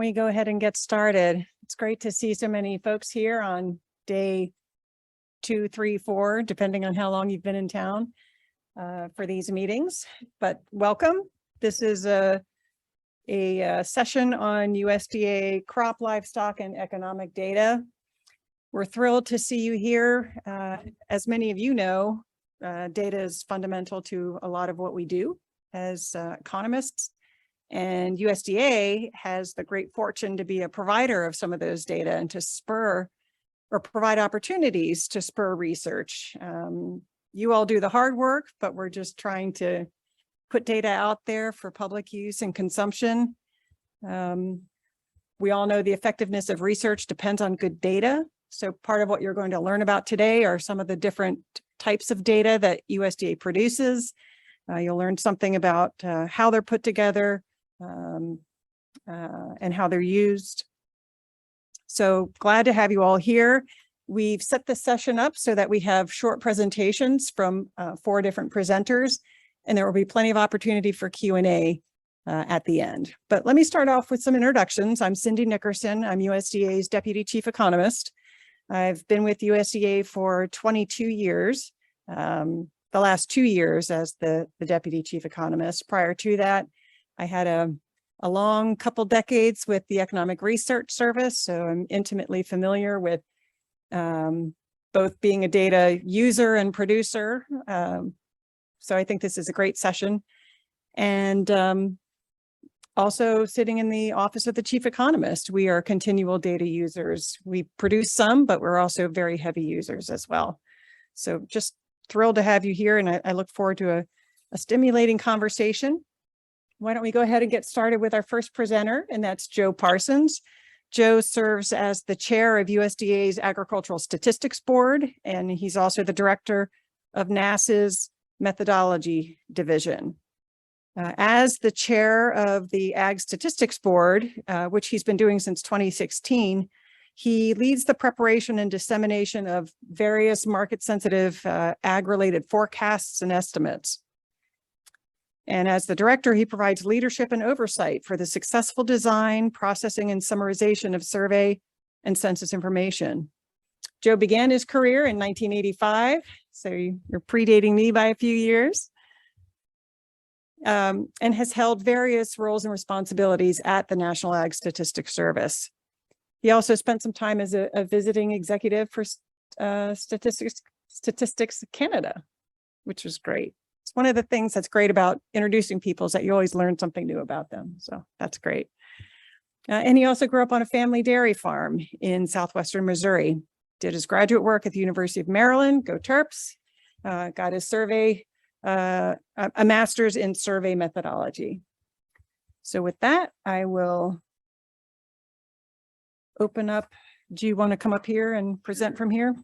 we go ahead and get started? It's great to see so many folks here on day 2, 3, 4, depending on how long you've been in town for these meetings. But welcome. This is a session on USDA crop, livestock, and economic data. We're thrilled to see you here. As many of you know, data is fundamental to a lot of what we do as economists. And USDA has the great fortune to be a provider of some of those data and to spur or provide opportunities to spur research. You all do the hard work, but we're just trying to put data out there for public use and consumption. We all know the effectiveness of research depends on good data. So part of what you're going to learn about today are some of the different types of data that USDA produces. You'll learn something about how they're put together, and how they're used. So glad to have you all here. We've set the session up so that we have short presentations from 4 different presenters, and there will be plenty of opportunity for Q&A at the end. But let me start off with some introductions. I'm Cindy Nickerson. I'm USDA's Deputy Chief Economist. I've been with USDA for 22 years, the last 2 years as the Deputy Chief Economist. Prior to that, I had a long couple decades with the Economic Research Service, so I'm intimately familiar with both being a data user and producer. So I think this is a great session. And also sitting in the Office of the Chief Economist, we are continual data users. We produce some, but we're also very heavy users as well. So just thrilled to have you here, and I look forward to a stimulating conversation. Why don't we go ahead and get started with our first presenter, and that's Joe Parsons. Joe serves as the chair of USDA's Agricultural Statistics Board, and he's also the director of NASA's Methodology Division. As the chair of the Ag Statistics Board, which he's been doing since 2016, he leads the preparation and dissemination of various market-sensitive ag-related forecasts and estimates. And as the director, he provides leadership and oversight for the successful design, processing, and summarization of survey and census information. Joe began his career in 1985, so you're predating me by a few years, and has held various roles and responsibilities at the National Ag Statistics Service. He also spent some time as a visiting executive for Statistics Canada, which was great. It's one of the things that's great about introducing people is that you always learn something new about them. So that's great. And he also grew up on a family dairy farm in southwestern Missouri. Did his graduate work at the University of Maryland, go Terps, got his survey, a master's in survey methodology. So with that, I will open up. Do you want to come up here and present from here?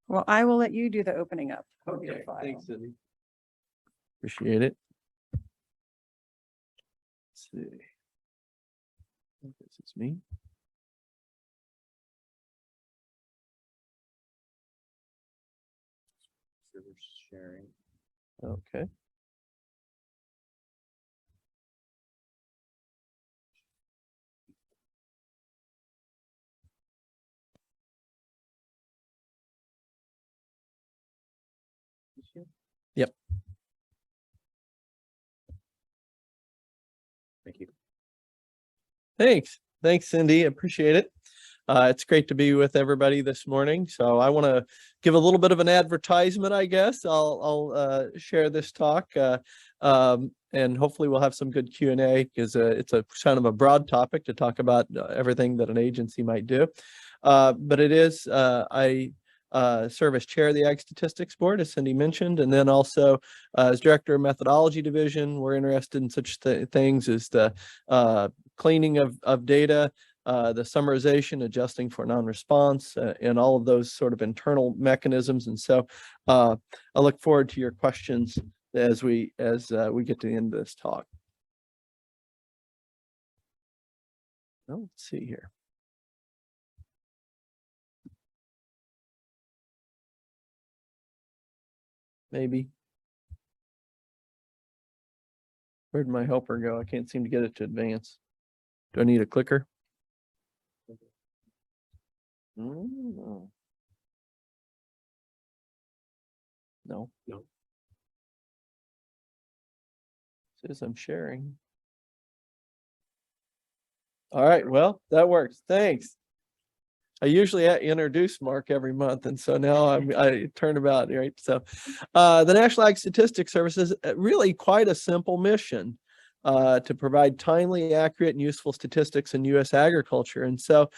Well, I will let you do the opening up. Okay, thanks, Cindy. Appreciate it. Let's see. I guess it's me. Sharing. Okay. Yep. Thank you. Thanks, Cindy. Appreciate it. It's great to be with everybody this morning. So I want to give a little bit of an advertisement, I guess. I'll share this talk, and hopefully we'll have some good Q&A because it's a kind of a broad topic to talk about everything that an agency might do. But it is, I serve as chair of the Ag Statistics Board, as Cindy mentioned, and then also as director of Methodology Division. We're interested in such things as the cleaning of data, the summarization, adjusting for non-response, and all of those sort of internal mechanisms. And so I look forward to your questions as we get to the end of this talk. Well, let's see here. Maybe. Where'd my helper go? I can't seem to get it to advance. Do I need a clicker? No. No. Says I'm sharing. All right, well, that works. Thanks. I usually introduce Mark every month, and so now I turn about, right? So the National Ag Statistics Service is really quite a simple mission to provide timely, accurate, and useful statistics in U.S. agriculture. And so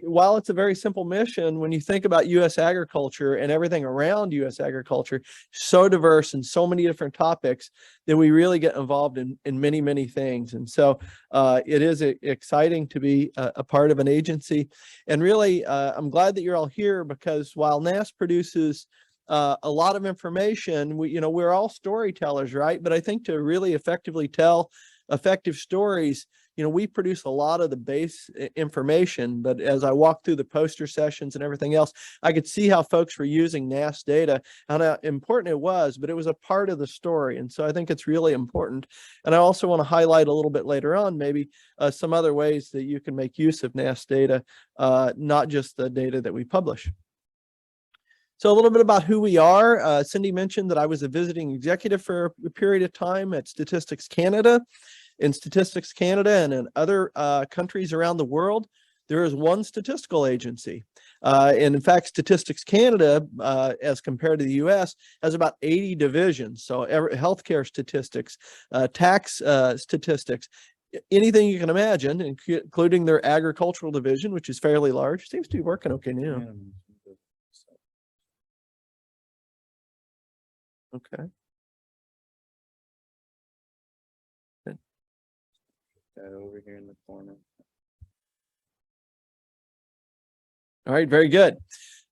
while it's a very simple mission, when you think about U.S. agriculture and everything around U.S. agriculture, so diverse and so many different topics that we really get involved in many, many things. And so it is exciting to be a part of an agency. And really, I'm glad that you're all here, because while NASS produces a lot of information, we're all storytellers, right? But I think to really effectively tell effective stories, we produce a lot of the base information. But as I walked through the poster sessions and everything else, I could see how folks were using NASS data and how important it was, but it was a part of the story. And so I think it's really important. And I also want to highlight a little bit later on, maybe some other ways that you can make use of NASS data, not just the data that we publish. So a little bit about who we are. Cindy mentioned that I was a visiting executive for a period of time at Statistics Canada. In Statistics Canada and in other countries around the world, there is one statistical agency. And in fact, Statistics Canada, as compared to the US, has about 80 divisions. So healthcare statistics, tax statistics, anything you can imagine, including their agricultural division, which is fairly large. Seems to be working okay now. Okay. Over here in the corner. All right, very good.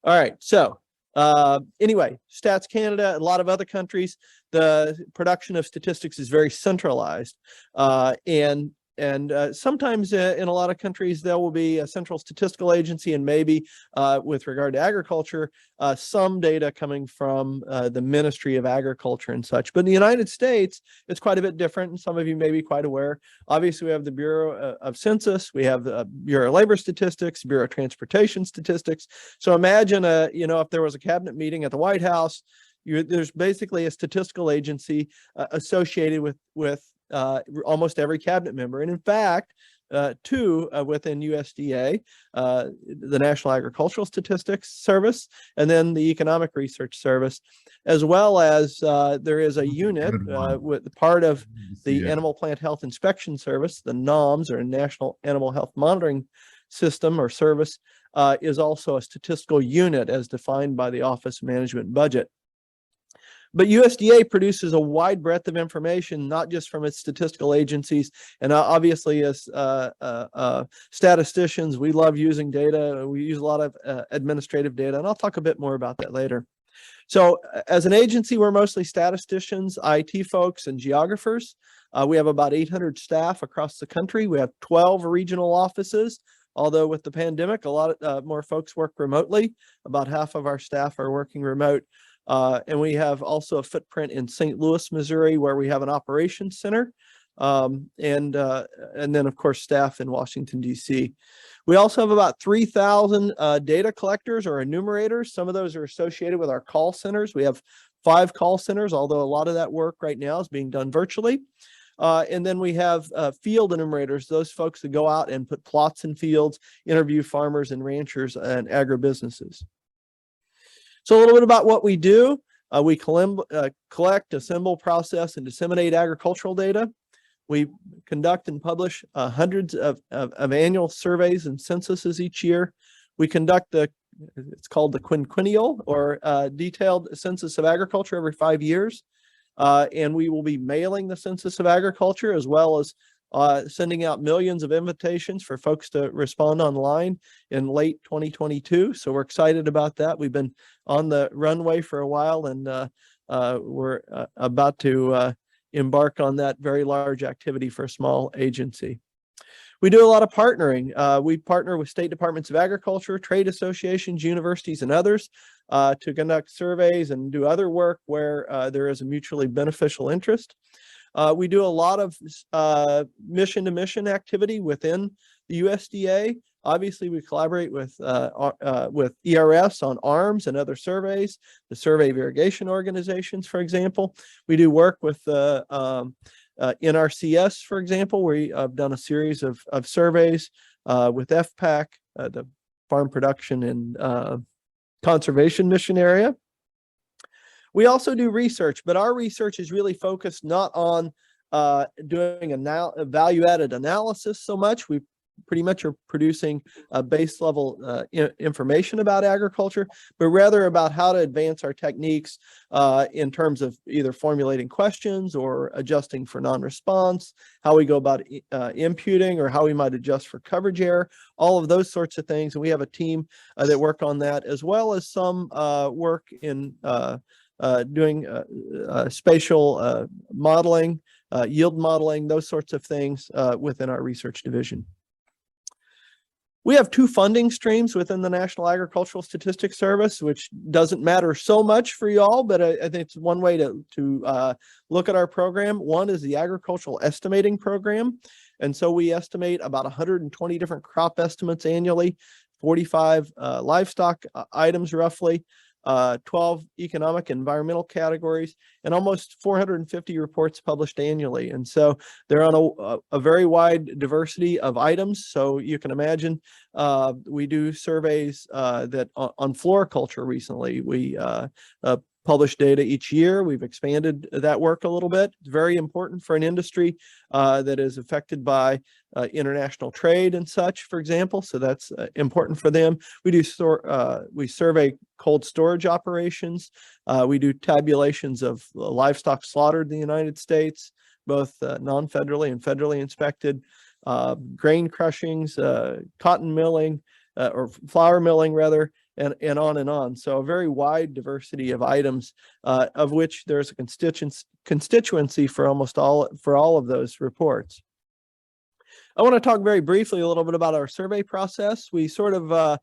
All right, so anyway, Stats Canada, a lot of other countries, the production of statistics is very centralized, and sometimes in a lot of countries there will be a central statistical agency, and maybe with regard to agriculture, some data coming from the Ministry of Agriculture and such. But in the United States, it's quite a bit different, and some of you may be quite aware. Obviously, we have the Bureau of Census, we have the Bureau of Labor Statistics, Bureau of Transportation Statistics. So imagine, if there was a cabinet meeting at the White House, there's basically a statistical agency associated with almost every cabinet member. And in fact, two within USDA, the National Agricultural Statistics Service, and then the Economic Research Service, as well as there is a unit with part of the Animal Plant Health Inspection Service, the NAMS, or National Animal Health Monitoring System or Service, is also a statistical unit as defined by the Office of Management and Budget. But USDA produces a wide breadth of information, not just from its statistical agencies. And obviously, as statisticians, we love using data. We use a lot of administrative data, and I'll talk a bit more about that later. So as an agency, we're mostly statisticians, IT folks, and geographers. We have about 800 staff across the country. We have 12 regional offices. Although with the pandemic, a lot more folks work remotely. About half of our staff are working remote. And we have also a footprint in St. Louis, Missouri, where we have an operations center, and then of course staff in Washington, D.C. We also have about 3,000 data collectors or enumerators. Some of those are associated with our call centers. We have 5 call centers, although a lot of that work right now is being done virtually. And then we have field enumerators, those folks that go out and put plots in fields, interview farmers and ranchers and agribusinesses. So a little bit about what we do. We collect, assemble, process, and disseminate agricultural data. We conduct and publish hundreds of annual surveys and censuses each year. We conduct it's called the quinquennial or detailed census of agriculture every 5 years. And we will be mailing the Census of Agriculture, as well as sending out millions of invitations for folks to respond online in late 2022. So we're excited about that. We've been on the runway for a while, and we're about to embark on that very large activity for a small agency. We do a lot of partnering. We partner with state departments of agriculture, trade associations, universities, and others to conduct surveys and do other work where there is a mutually beneficial interest. We do a lot of mission-to-mission activity within the USDA. Obviously, we collaborate with ERS on ARMS and other surveys, the survey of irrigation organizations, for example. We do work with NRCS, for example, where we have done a series of surveys with FPAC, the Farm Production and Conservation Mission area. We also do research, but our research is really focused not on doing a value-added analysis so much. We pretty much are producing base level information about agriculture, but rather about how to advance our techniques in terms of either formulating questions or adjusting for non-response, how we go about imputing, or how we might adjust for coverage error, all of those sorts of things. And we have a team that work on that, as well as some work in doing spatial modeling, yield modeling, those sorts of things within our research division. We have two funding streams within the National Agricultural Statistics Service, which doesn't matter so much for y'all, but I think it's one way to look at our program. One is the Agricultural Estimating Program. And so we estimate about 120 different crop estimates annually, 45 livestock items roughly, 12 economic and environmental categories, and almost 450 reports published annually. And so they're on a very wide diversity of items. So you can imagine we do surveys that on floriculture recently. We publish data each year. We've expanded that work a little bit. It's very important for an industry that is affected by international trade and such, for example. So that's important for them. We do we survey cold storage operations. We do tabulations of livestock slaughtered in the United States, both non-federally and federally inspected, grain crushings, cotton milling, or flour milling rather, and on and on. So a very wide diversity of items, of which there's a constituency for all of those reports. I want to talk very briefly a little bit about our survey process. We sort of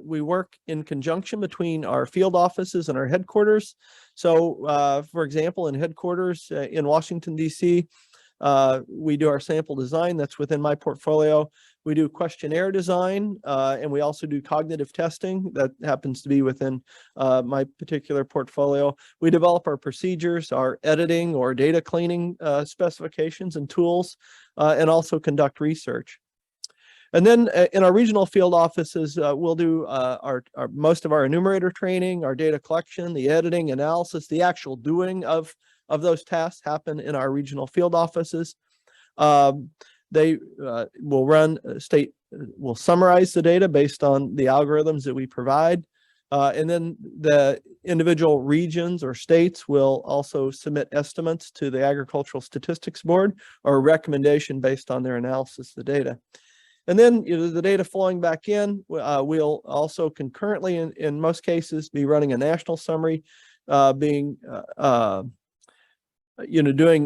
we work in conjunction between our field offices and our headquarters. So, for example, in headquarters in Washington, D.C., we do our sample design. That's within my portfolio. We do questionnaire design, and we also do cognitive testing. That happens to be within my particular portfolio. We develop our procedures, our editing or data cleaning specifications and tools, and also conduct research. And then in our regional field offices, we'll do our most of our enumerator training, our data collection, the editing, analysis, the actual doing of those tasks happen in our regional field offices. They will summarize the data based on the algorithms that we provide. And then the individual regions or states will also submit estimates to the Agricultural Statistics Board, or a recommendation based on their analysis of the data. And then the data flowing back in, we'll also concurrently, in most cases, be running a national summary, doing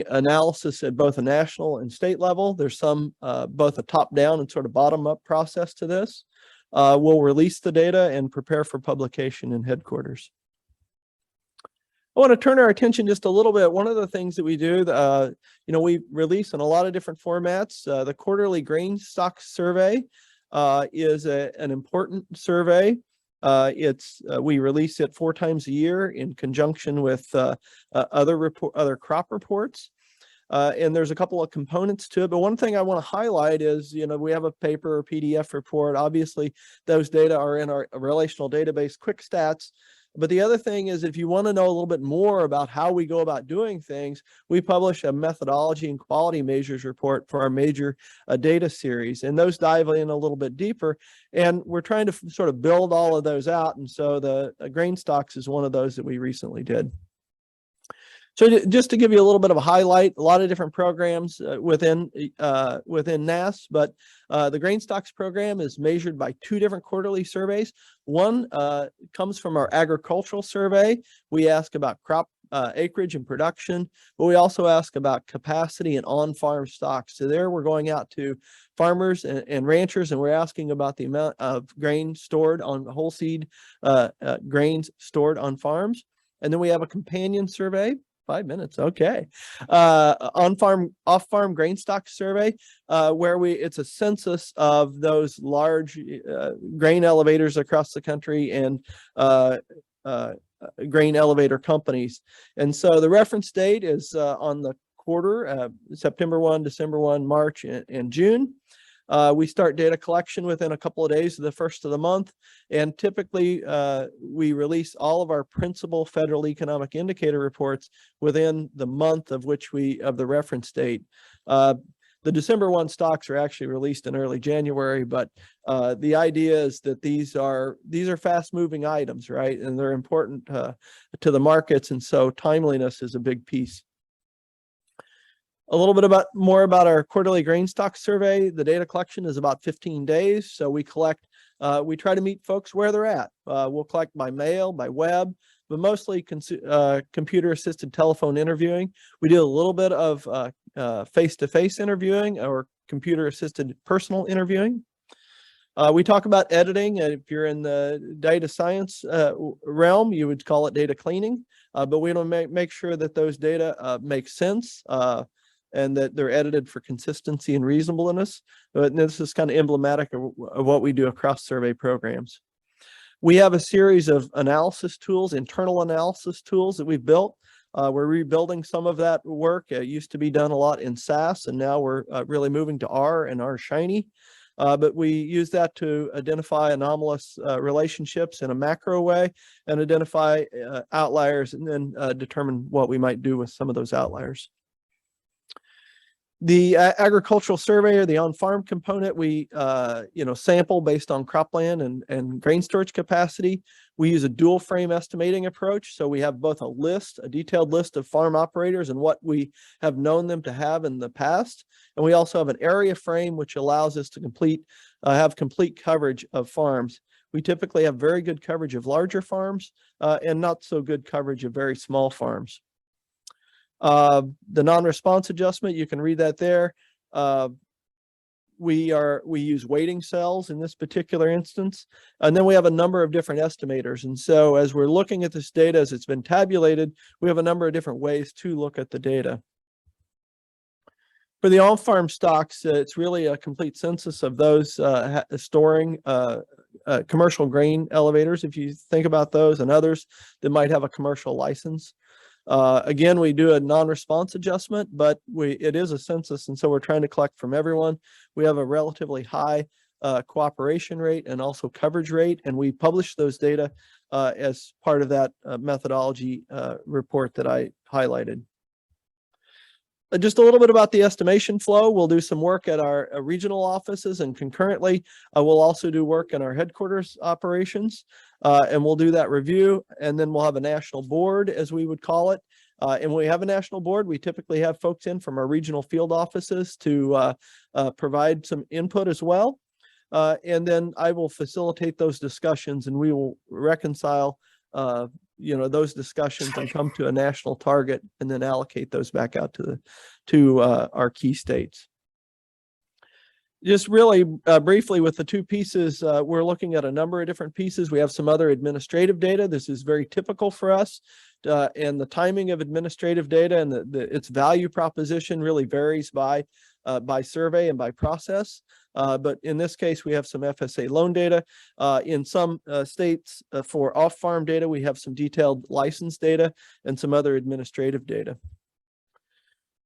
analysis at both a national and state level. There's some both a top-down and sort of bottom-up process to this. We'll release the data and prepare for publication in headquarters. I want to turn our attention just a little bit. One of the things that we do, we release in a lot of different formats. The quarterly grain stock survey is an important survey. We release it 4 times a year in conjunction with other crop reports. And there's a couple of components to it. But one thing I want to highlight is, we have a paper or PDF report. Obviously, those data are in our relational database, Quick Stats. But the other thing is, if you want to know a little bit more about how we go about doing things, we publish a methodology and quality measures report for our major data series. And those dive in a little bit deeper. And we're trying to sort of build all of those out. And so the grain stocks is one of those that we recently did. So just to give you a little bit of a highlight, a lot of different programs within NASS, but the grain stocks program is measured by 2 different quarterly surveys. One comes from our agricultural survey. We ask about crop acreage and production, but we also ask about capacity and on-farm stocks. So there we're going out to farmers and ranchers, and we're asking about the amount of grain stored on whole seed grains stored on farms. And then we have a companion survey 5 minutes. Okay. Off-farm grain stock survey, where it's a census of those large grain elevators across the country and grain elevator companies. And so the reference date is on the quarter, September 1, December 1, March, and June. We start data collection within a couple of days of the first of the month, and typically we release all of our principal federal economic indicator reports within the month of the reference date. The December 1 stocks are actually released in early January, but the idea is that these are fast moving items, right? And they're important to the markets, and so timeliness is a big piece. A little bit more about our quarterly grain stock survey. The data collection is about 15 days. So we try to meet folks where they're at. We'll collect by mail, by web, but mostly computer assisted telephone interviewing. We do a little bit of face-to-face interviewing or computer assisted personal interviewing. We talk about editing. If you're in the data science realm, you would call it data cleaning, but we don't make sure that those data make sense and that they're edited for consistency and reasonableness. But this is kind of emblematic of what we do across survey programs. We have a series of analysis tools, internal analysis tools that we've built. We're rebuilding some of that work. It used to be done a lot in SAS, and now we're really moving to R and R Shiny. But we use that to identify anomalous relationships in a macro way and identify outliers, and then determine what we might do with some of those outliers. The agricultural survey, or the on-farm component, we sample based on cropland and grain storage capacity. We use a dual frame estimating approach. So we have both a detailed list of farm operators and what we have known them to have in the past. And we also have an area frame, which allows us to have complete coverage of farms. We typically have very good coverage of larger farms and not so good coverage of very small farms. The non-response adjustment, you can read that there. We use weighting cells in this particular instance, and then we have a number of different estimators. And so as we're looking at this data as it's been tabulated, we have a number of different ways to look at the data. For the on-farm stocks, it's really a complete census of those storing commercial grain elevators, if you think about those, and others that might have a commercial license. Again, we do a non-response adjustment, but it is a census, and so we're trying to collect from everyone. We have a relatively high cooperation rate and also coverage rate, and we publish those data as part of that methodology report that I highlighted. Just a little bit about the estimation flow. We'll do some work at our regional offices, and concurrently, we'll also do work in our headquarters operations, and we'll do that review, and then we'll have a national board, as we would call it. And when we have a national board, we typically have folks in from our regional field offices to provide some input as well. And then I will facilitate those discussions, and we will reconcile those discussions and come to a national target, and then allocate those back out to our key states. Just really briefly with the two pieces, we're looking at a number of different pieces. We have some other administrative data. This is very typical for us, and the timing of administrative data and its value proposition really varies by survey and by process. But in this case, we have some FSA loan data. In some states, for off-farm data, we have some detailed license data and some other administrative data.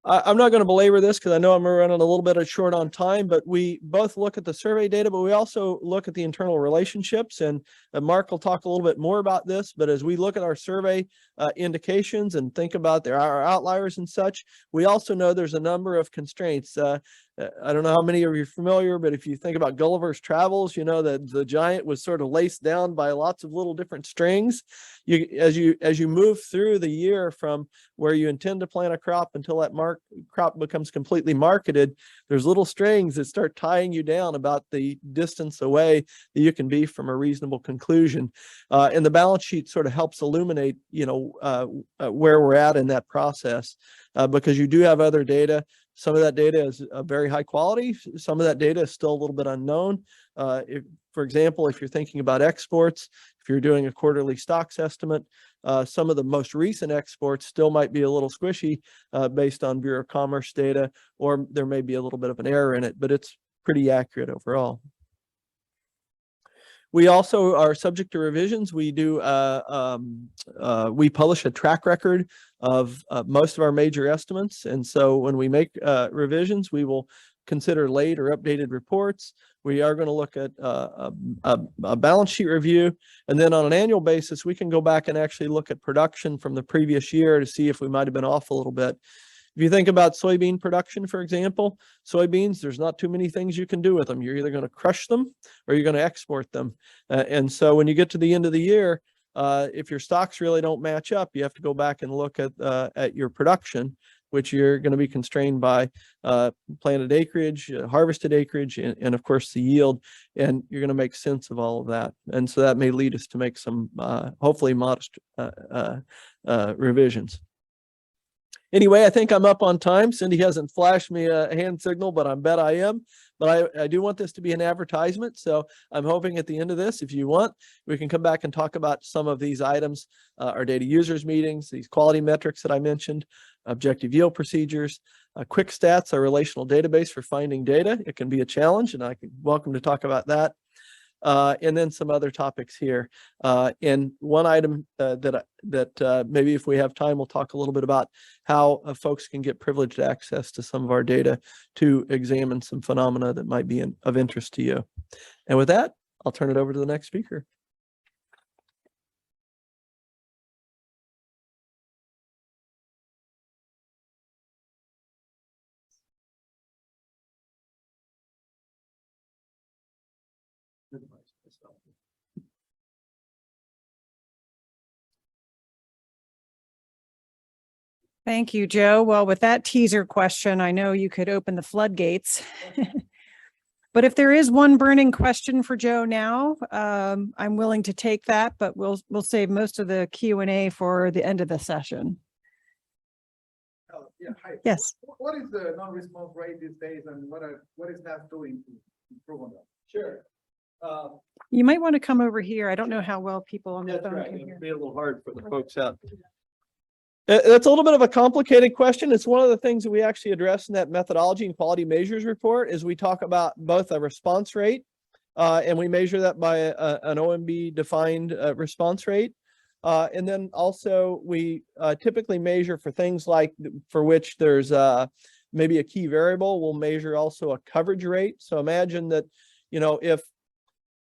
I'm not going to belabor this because I know I'm running a little bit short on time, but we both look at the survey data, but we also look at the internal relationships, and Mark will talk a little bit more about this. But as we look at our survey indications and think about our outliers and such, we also know there's a number of constraints. I don't know how many of you are familiar, but if you think about Gulliver's Travels, you know that the giant was sort of laced down by lots of little different strings. As you move through the year from where you intend to plant a crop until that crop becomes completely marketed, there's little strings that start tying you down about the distance away that you can be from a reasonable conclusion. And the balance sheet sort of helps illuminate, where we're at in that process, because you do have other data Some of that data is very high quality. Some of that data is still a little bit unknown. For example, if you're thinking about exports, if you're doing a quarterly stocks estimate, some of the most recent exports still might be a little squishy based on Bureau of Commerce data, or there may be a little bit of an error in it, but it's pretty accurate overall. We also are subject to revisions. We do, we publish a track record of most of our major estimates. And so when we make revisions, we will consider late or updated reports. We are going to look at a balance sheet review. And then on an annual basis, we can go back and actually look at production from the previous year to see if we might have been off a little bit. If you think about soybean production, for example, soybeans, there's not too many things you can do with them. You're either going to crush them or you're going to export them. And so when you get to the end of the year, if your stocks really don't match up, you have to go back and look at your production, which you're going to be constrained by planted acreage, harvested acreage, and of course the yield, and you're going to make sense of all of that. And so that may lead us to make some hopefully modest revisions. Anyway, I think I'm up on time. Cindy hasn't flashed me a hand signal, but I bet I am. But I do want this to be an advertisement. So I'm hoping at the end of this, if you want, we can come back and talk about some of these items, our data users meetings, these quality metrics that I mentioned, objective yield procedures, quick stats, our relational database for finding data. It can be a challenge, and I'm welcome to talk about that. And then some other topics here. And one item that maybe if we have time, we'll talk a little bit about how folks can get privileged access to some of our data to examine some phenomena that might be of interest to you. And with that, I'll turn it over to the next speaker. Thank you, Joe. Well, with that teaser question, I know you could open the floodgates. But if there is one burning question for Joe now, I'm willing to take that, but we'll save most of the Q&A for the end of the session. Yeah, hi. Yes. What is the non-response rate these days, and what is that doing to improve on that? Sure. You might want to come over here. I don't know how well people on the That's phone right. can It'll hear. be a little hard for the folks out. That's a little bit of a complicated question. It's one of the things that we actually address in that methodology and quality measures report is we talk about both a response rate and we measure that by an OMB defined response rate. And then also we typically measure for things like for which there's maybe a key variable. We'll measure also a coverage rate. So imagine that, you know, in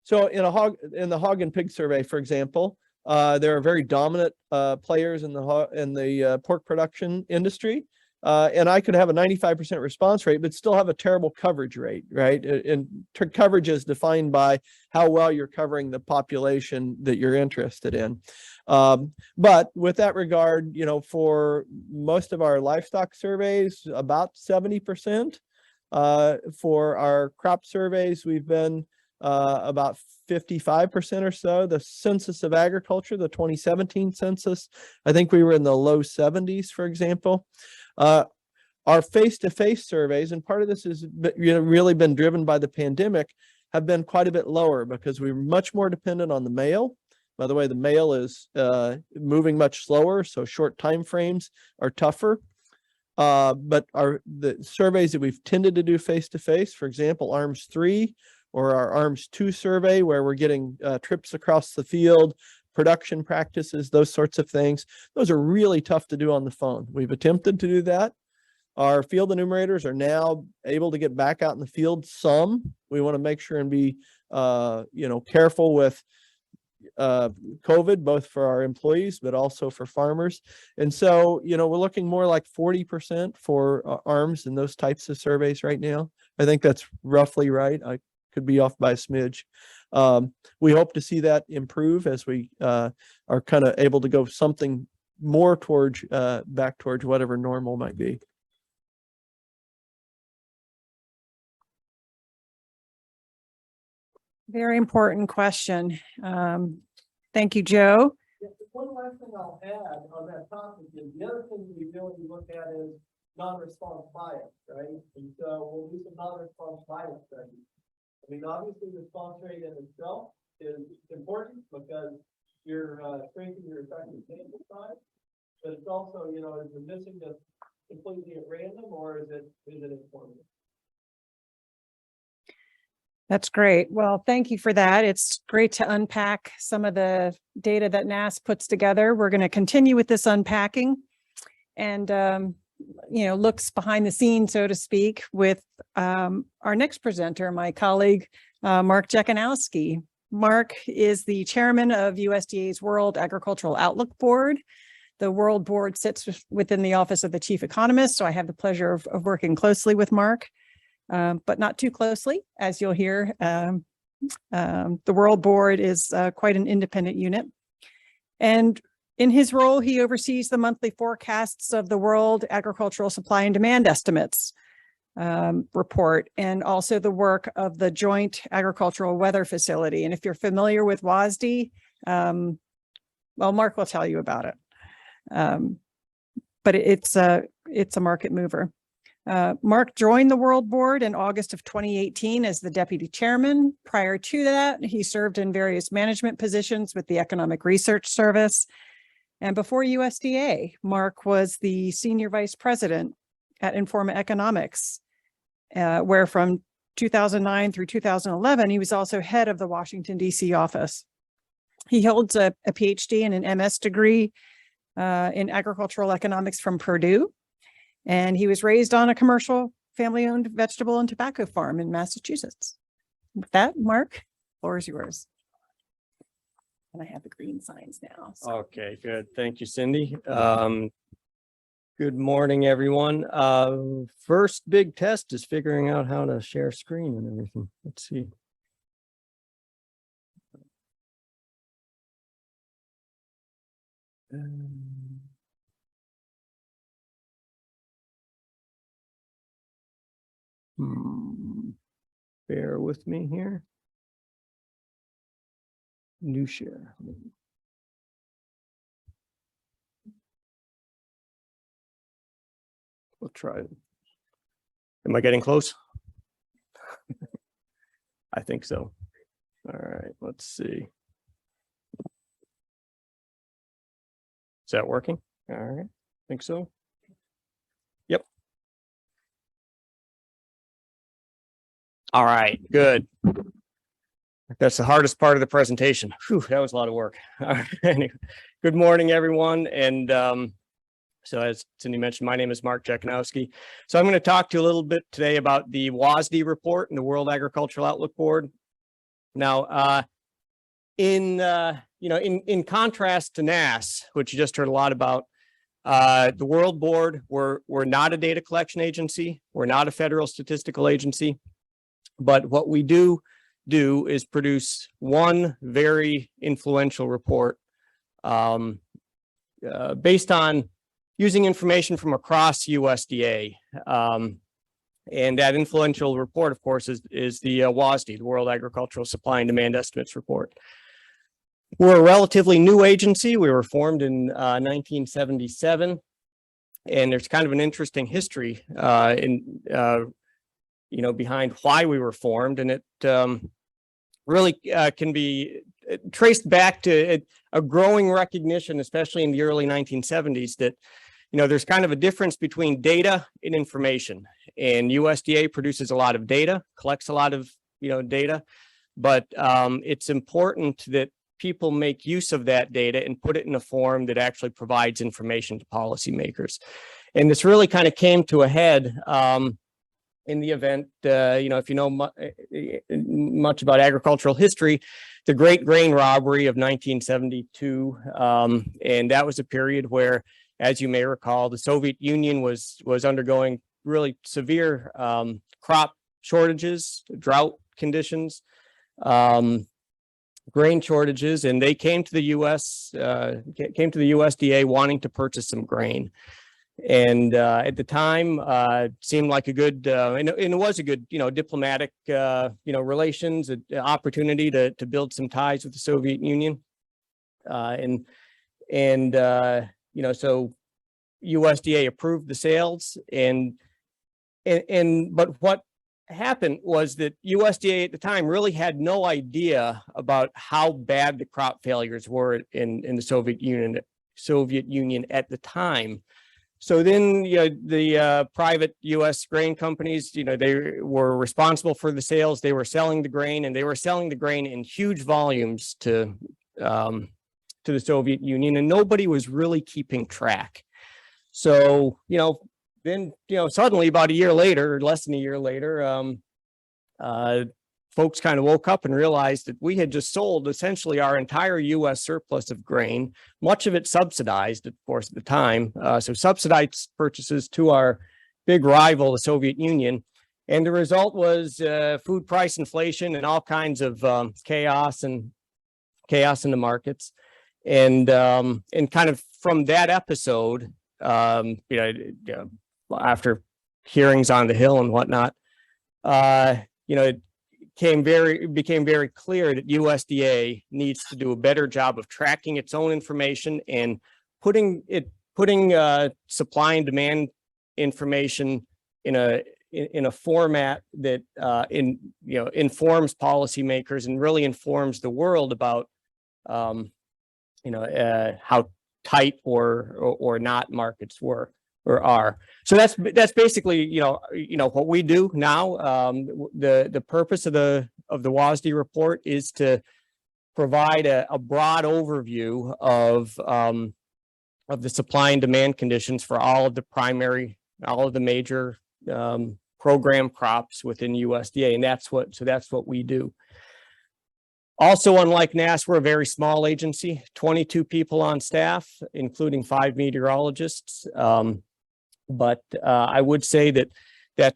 the hog and pig survey, for example, there are very dominant players in the pork production industry, and I could have a 95% response rate, but still have a terrible coverage rate, right? And coverage is defined by how well you're covering the population that you're interested in. But with that regard, you know, for most of our livestock surveys, about 70%. For our crop surveys, we've been about 55% or so. The Census of Agriculture, the 2017 census, I think we were in the low 70s, for example. Our face-to-face surveys, and part of this has really been driven by the pandemic, have been quite a bit lower because we're much more dependent on the mail. By the way, the mail is moving much slower, so short time frames are tougher. But the surveys that we've tended to do face-to-face, for example, ARMS 3 or our ARMS 2 survey, where we're getting trips across the field, production practices, those sorts of things, those are really tough to do on the phone. We've attempted to do that. Our field enumerators are now able to get back out in the field some. We want to make sure and be careful with COVID, both for our employees, but also for farmers. And so, you know, we're looking more like 40% for ARMS and those types of surveys right now. I think that's roughly right. I could be off by a smidge. We hope to see that improve as we are kind of able to go something more towards back towards whatever normal might be. Very important question. Thank you, Joe. Yeah, one last thing I'll add on that topic is the other thing we really look at is non-response bias, right? And so we'll do some non-response bias studies. I mean, obviously, response rate in itself is important because you're shrinking your effective sample size, but it's also, you know, is the missing just completely at random, or is it informative? That's great. Well, thank you for that. It's great to unpack some of the data that NAS puts together. We're going to continue with this unpacking and, you know, looks behind the scenes, so to speak, with our next presenter, my colleague, Mark Jekanowski. Mark is the chairman of USDA's World Agricultural Outlook Board. The World Board sits within the Office of the Chief Economist, so I have the pleasure of working closely with Mark. But not too closely, as you'll hear. The World Board is quite an independent unit. And in his role, he oversees the monthly forecasts of the World Agricultural Supply and Demand Estimates report, and also the work of the Joint Agricultural Weather Facility. And if you're familiar with WASDE, well, Mark will tell you about it. But it's a market mover. Mark joined the World Board in August of 2018 as the deputy chairman. Prior to that, he served in various management positions with the Economic Research Service. And before USDA, Mark was the senior vice president at Informa Economics, where from 2009 through 2011, he was also head of the Washington, D.C. office. He holds a PhD and an MS degree in agricultural economics from Purdue. And he was raised on a commercial family-owned vegetable and tobacco farm in Massachusetts. With that, Mark, the floor is yours. And I have the green signs now. So. Okay, good. Thank you, Cindy. Good morning, everyone. First big test is figuring out how to share screen and everything. Let's see. Bear with me here. New share. We'll try it. Am I getting close? I think so. All right, let's see. Is that working? All right, think so. Yep. All right, good. That's the hardest part of the presentation. Whew, that was a lot of work. Anyway, good morning, everyone. And so as Cindy mentioned, my name is Mark Jekanowski. So I'm going to talk to you a little bit today about the WASDE report and the World Agricultural Outlook Board. Now, in contrast to NAS, which you just heard a lot about, the World Board, we're not a data collection agency. We're not a federal statistical agency. But what we do is produce one very influential report based on using information from across USDA. And that influential report, of course, is the WASDE, the World Agricultural Supply and Demand Estimates report. We're a relatively new agency. We were formed in 1977. And there's kind of an interesting history behind why we were formed, and it really can be traced back to a growing recognition, especially in the early 1970s, that there's kind of a difference between data and information. And USDA produces a lot of data, collects a lot of data, but it's important that people make use of that data and put it in a form that actually provides information to policymakers. And this really kind of came to a head in the event, if you know much about agricultural history, the Great Grain Robbery of 1972. And that was a period where, as you may recall, the Soviet Union was undergoing really severe crop shortages, drought conditions, grain shortages, and they came to the USDA wanting to purchase some grain. And at the time, seemed like a good, and it was a good, diplomatic, relations, opportunity to build some ties with the Soviet Union. So USDA approved the sales, but what happened was that USDA at the time really had no idea about how bad the crop failures were in the Soviet Union at the time. So then, the private U.S. grain companies, they were responsible for the sales. They were selling the grain, and they were selling the grain in huge volumes to the Soviet Union, and nobody was really keeping track. So, then, suddenly about a year later, or less than a year later, folks kind of woke up and realized that we had just sold essentially our entire U.S. surplus of grain, much of it subsidized, of course, at the time. So subsidized purchases to our big rival, the Soviet Union. And the result was food price inflation and all kinds of chaos in the markets. And kind of from that episode, after hearings on the Hill and whatnot, it became very clear that USDA needs to do a better job of tracking its own information and putting supply and demand information in a format that informs policymakers and really informs the world about how tight or not markets were or are. So that's basically what we do now. The purpose of the WASDE report is to provide a broad overview of the supply and demand conditions for all of the major program crops within USDA, and that's what we do. Also, unlike NASS, we're a very small agency, 22 people on staff, including 5 meteorologists. But I would say that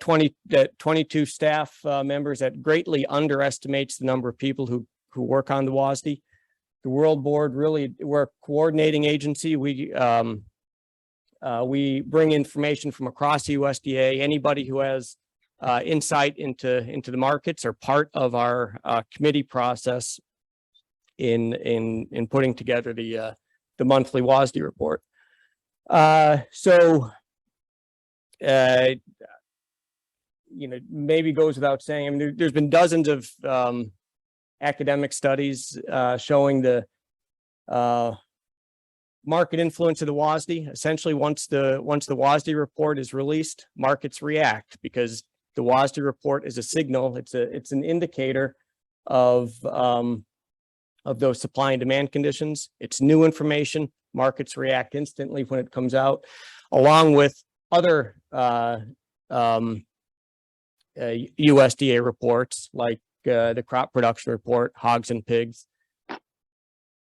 22 staff members, that greatly underestimates the number of people who work on the WASDE. The World Board, really, we're a coordinating agency. We bring information from across the USDA. Anybody who has insight into the markets are part of our committee process in putting together the monthly WASDE report. Maybe goes without saying, I mean, there's been dozens of academic studies showing the market influence of the WASDE. Essentially, once the WASDE report is released, markets react because the WASDE report is a signal. It's an indicator of those supply and demand conditions. It's new information. Markets react instantly when it comes out, along with other USDA reports like the crop production report, hogs and pigs.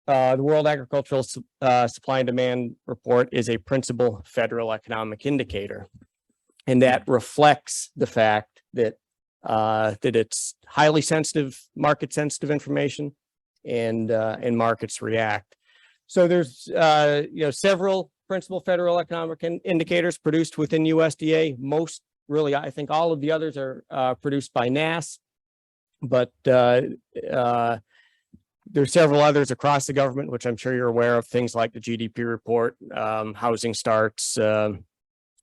The World Agricultural Supply and Demand Report is a principal federal economic indicator, and that reflects the fact that it's highly sensitive, market-sensitive information, and markets react. So there's several principal federal economic indicators produced within USDA. Most, really, I think all of the others are produced by NASS, but there's several others across the government, which I'm sure you're aware of, things like the GDP report, housing starts,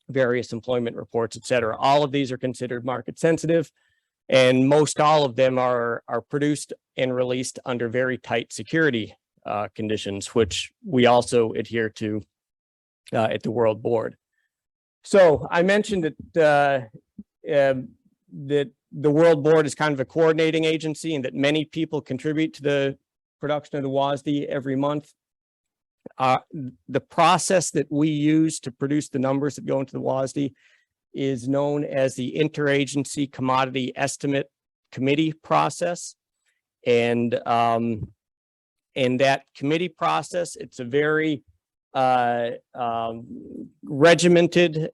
various employment reports, et cetera. All of these are considered market sensitive, and most all of them are produced and released under very tight security conditions, which we also adhere to at the World Board. So I mentioned that that the World Board is kind of a coordinating agency and that many people contribute to the production of the WASDE every month. The process that we use to produce the numbers that go into the WASDE is known as the Interagency Commodity Estimate Committee process. And that committee process, it's a very regimented,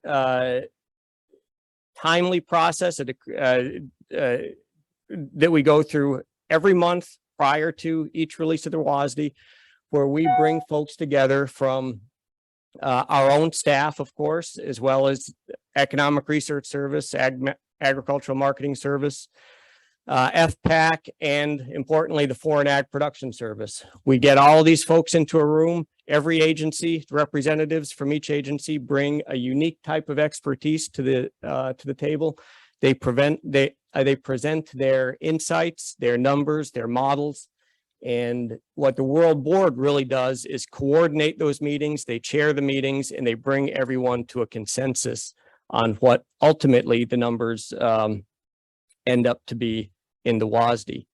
timely process that we go through every month prior to each release of the WASDE, where we bring folks together from our own staff, of course, as well as Economic Research Service, Agricultural Marketing Service, FPAC, and importantly, the Foreign Ag Production Service. We get all of these folks into a room. Every agency, representatives from each agency bring a unique type of expertise to the table. They present their insights, their numbers, their models. And what the World Board really does is coordinate those meetings. They chair the meetings and they bring everyone to a consensus on what ultimately the numbers end up to be in the WASDE.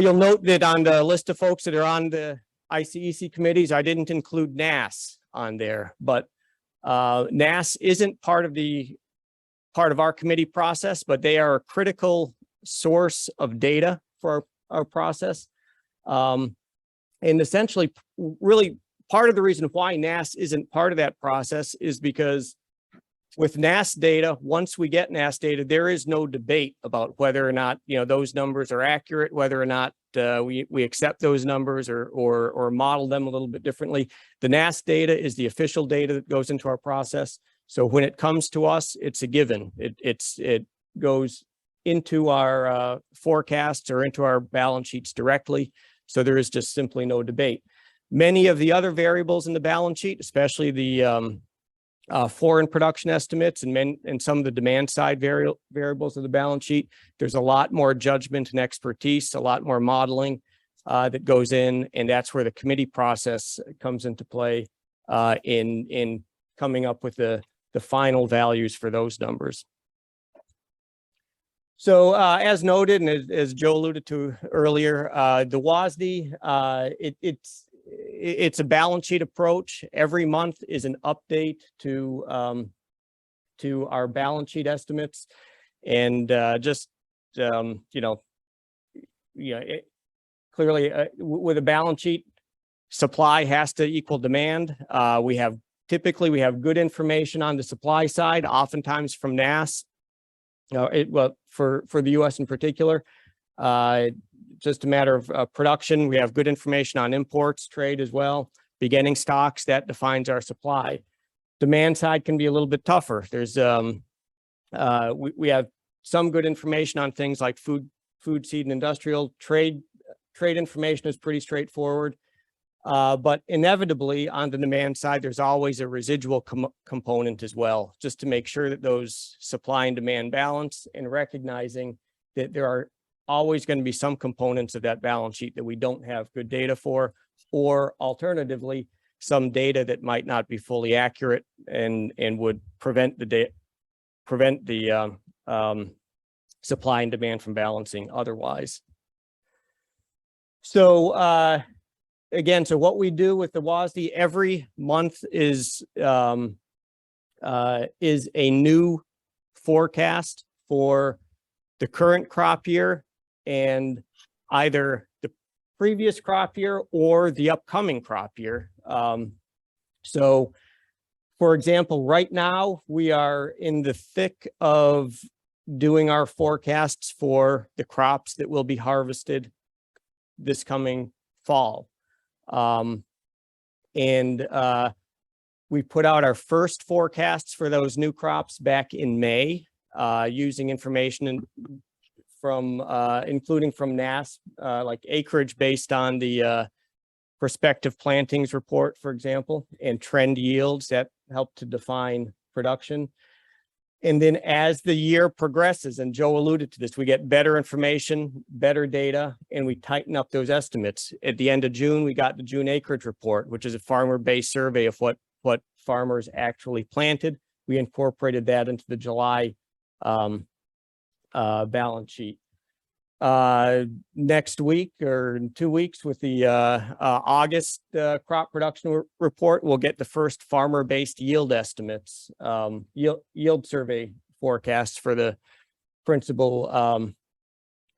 You'll note that on the list of folks that are on the ICEC committees, I didn't include NASS on there, but NASS isn't part of our committee process, but they are a critical source of data for our process. And essentially, really part of the reason why NASS isn't part of that process is because with NASS data, once we get NASS data, there is no debate about whether or not, those numbers are accurate, whether or not we accept those numbers or model them a little bit differently. The NASS data is the official data that goes into our process. So when it comes to us, it's a given. It goes into our forecasts or into our balance sheets directly. So there is just simply no debate. Many of the other variables in the balance sheet, especially the foreign production estimates and some of the demand side variables of the balance sheet, there's a lot more judgment and expertise, a lot more modeling that goes in, and that's where the committee process comes into play in coming up with the final values for those numbers. So as noted, and as Joe alluded to earlier, the WASDE, it's a balance sheet approach. Every month is an update to our balance sheet estimates, and clearly with a balance sheet, supply has to equal demand. Typically we have good information on the supply side, oftentimes from NASS. For the U.S. in particular, just a matter of production. We have good information on imports, trade as well, beginning stocks. That defines our supply. Demand side can be a little bit tougher. There's we have some good information on things like food, seed, and industrial. Trade information is pretty straightforward. But inevitably on the demand side, there's always a residual component as well, just to make sure that those supply and demand balance, and recognizing that there are always going to be some components of that balance sheet that we don't have good data for, or alternatively, some data that might not be fully accurate and would prevent the supply and demand from balancing otherwise. So again, so what we do with the WASDE every month is a new forecast for the current crop year and either the previous crop year or the upcoming crop year. So for example, right now we are in the thick of doing our forecasts for the crops that will be harvested this coming fall. We put out our first forecasts for those new crops back in May, using information including from NASS, like acreage based on the prospective plantings report, for example, and trend yields that help to define production. And then as the year progresses, and Joe alluded to this, we get better information, better data, and we tighten up those estimates. At the end of June, we got the June acreage report, which is a farmer-based survey of what farmers actually planted. We incorporated that into the July balance sheet. Next week or in 2 weeks with the August crop production report, we'll get the first farmer-based yield estimates, yield survey forecasts for the principal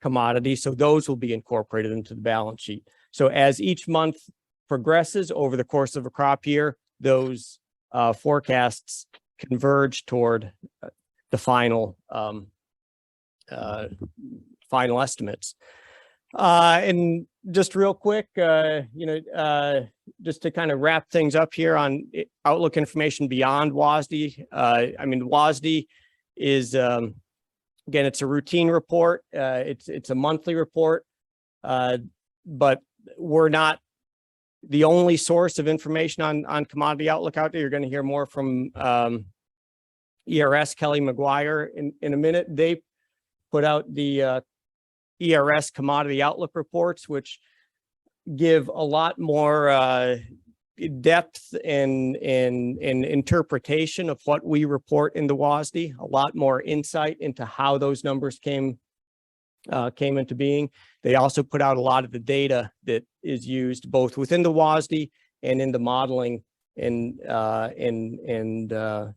commodity. So those will be incorporated into the balance sheet. So as each month progresses over the course of a crop year, those forecasts converge toward the final estimates. And just real quick, just to kind of wrap things up here on outlook information beyond WASDE. I mean, WASDE is Again, it's a routine report. It's a monthly report, but we're not the only source of information on commodity outlook out there. You're going to hear more from ERS Kelly McGuire in a minute. They put out the ERS commodity outlook reports, which give a lot more depth and interpretation of what we report in the WASDE, a lot more insight into how those numbers came into being. They also put out a lot of the data that is used both within the WASDE and in the modeling and the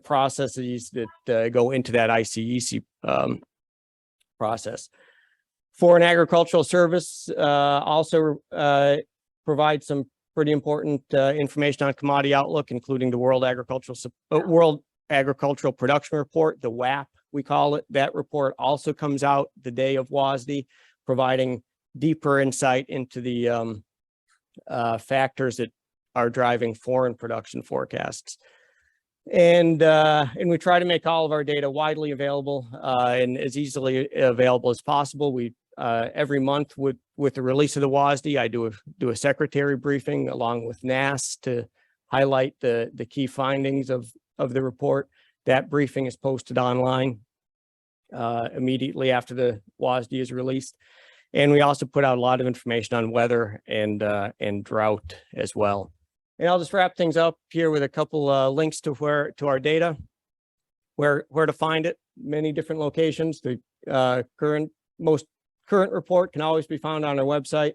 processes that go into that ICEC process. Foreign Agricultural Service also provides some pretty important information on commodity outlook, including the World Agricultural Production Report, the WAP, we call it. That report also comes out the day of WASDE, providing deeper insight into the factors that are driving foreign production forecasts. And we try to make all of our data widely available and as easily available as possible. We every month with the release of the WASDE, I do a secretary briefing along with NAS to highlight the key findings of the report. That briefing is posted online immediately after the WASDE is released. And we also put out a lot of information on weather and drought as well. And I'll just wrap things up here with a couple links to our data, where to find it, many different locations. The most current report can always be found on our website.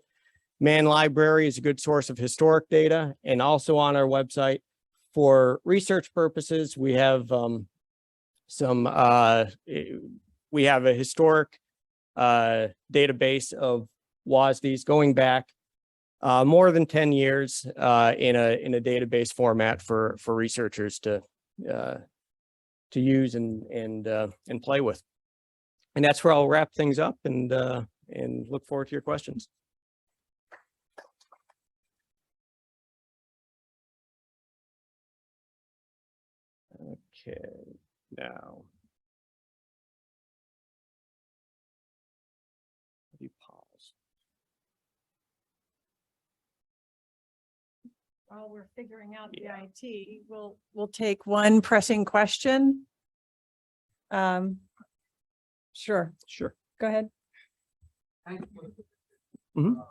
Man Library is a good source of historic data, and also on our website for research purposes, we have we have a historic database of WASDEs going back more than 10 years in a database format for researchers to use and play with. And that's where I'll wrap things up and look forward to your questions. Okay, now. You pause. While we're figuring out the IT, we'll take one pressing question. Sure. Go ahead. Mhm.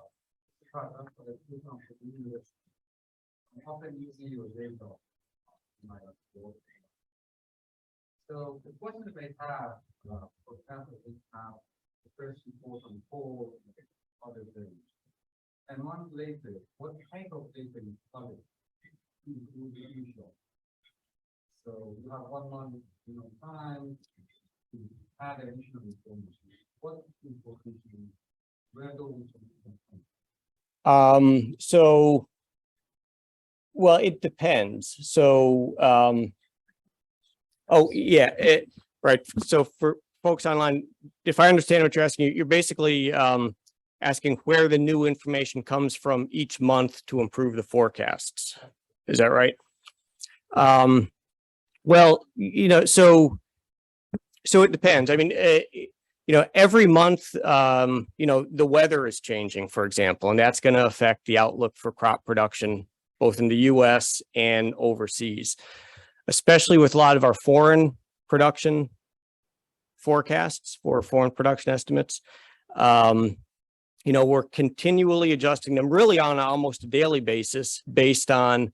So the question that they have, for example, is how the first report on coal and other things. And months later, what type of data is covered? Will be usual. So you have 1 month, time to add additional information. What information? Where do we So, well, it depends. So, oh yeah, right. So for folks online, if I understand what you're asking, you're basically asking where the new information comes from each month to improve the forecasts. Is that right? Well, so it depends. I mean, every month, the weather is changing, for example, and that's going to affect the outlook for crop production, both in the US and overseas, especially with a lot of our foreign production forecasts for foreign production estimates. We're continually adjusting them really on almost a daily basis based on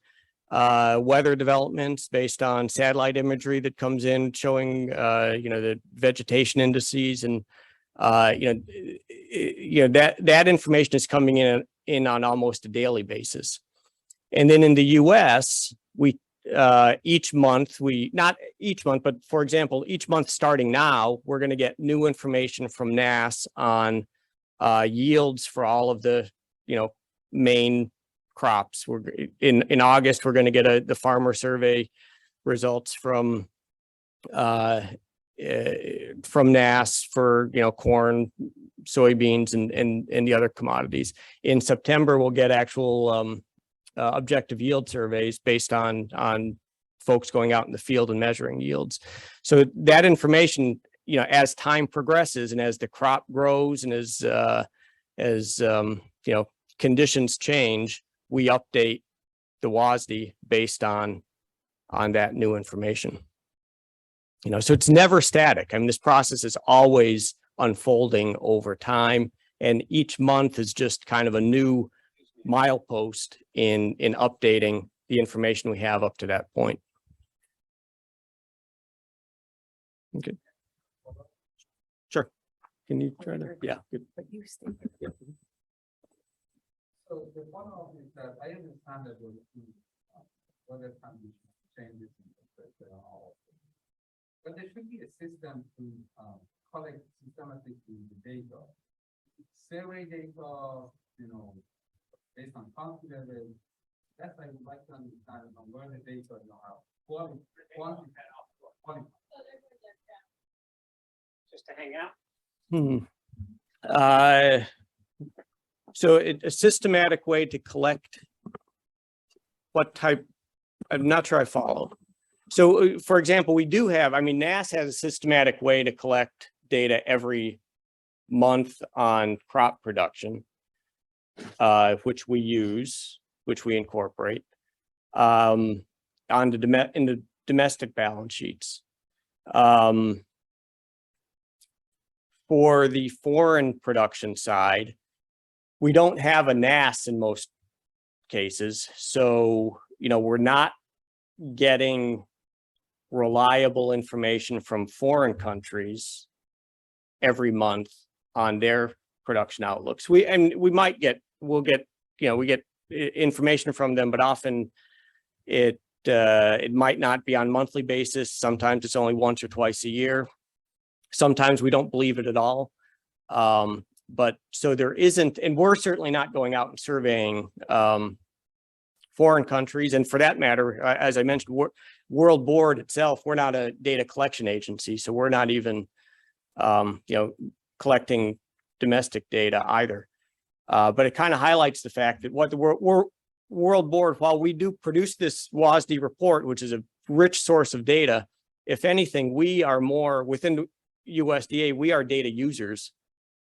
weather developments, based on satellite imagery that comes in showing, the vegetation indices, and that information is coming in on almost a daily basis. And then in the US, we each month, not each month, but for example, each month starting now, we're going to get new information from NAS on yields for all of the main crops. We're in August, we're going to get the farmer survey results from NAS for corn, soybeans, and the other commodities. In September, we'll get actual objective yield surveys based on folks going out in the field and measuring yields. So that information you know, as time progresses and as the crop grows and as you know, conditions change, we update the WASDE based on that new information. You know, so it's never static. I mean, this process is always unfolding over time, and each month is just kind of a new milepost in updating the information we have up to that point. Okay. Sure. Can you try to? Yeah. Good. So the follow-up is that I understand that weather conditions changes in all. But there should be a system to collect systematically the data, survey data, you know, based on confidence level. That's I would like to understand on where the data, you know, how quality. Just to hang out. So a systematic way to collect what type, I'm not sure I follow. So for example, we do have, I mean, NASS has a systematic way to collect data every month on crop production, which we use, which we incorporate on in the domestic balance sheets. For the foreign production side, we don't have a NASS in most cases. So, you know, we're not getting reliable information from foreign countries every month on their production outlooks. We might get, we'll get, you know, we get information from them, but often it might not be on monthly basis. Sometimes it's only once or twice a year. Sometimes we don't believe it at all. But so there isn't, and we're certainly not going out and surveying foreign countries. And for that matter, as I mentioned, World Board itself, we're not a data collection agency. So we're not even, you know, collecting domestic data either. But it kind of highlights the fact that what the World Board, while we do produce this WASDE report, which is a rich source of data, if anything, we are more within USDA, we are data users.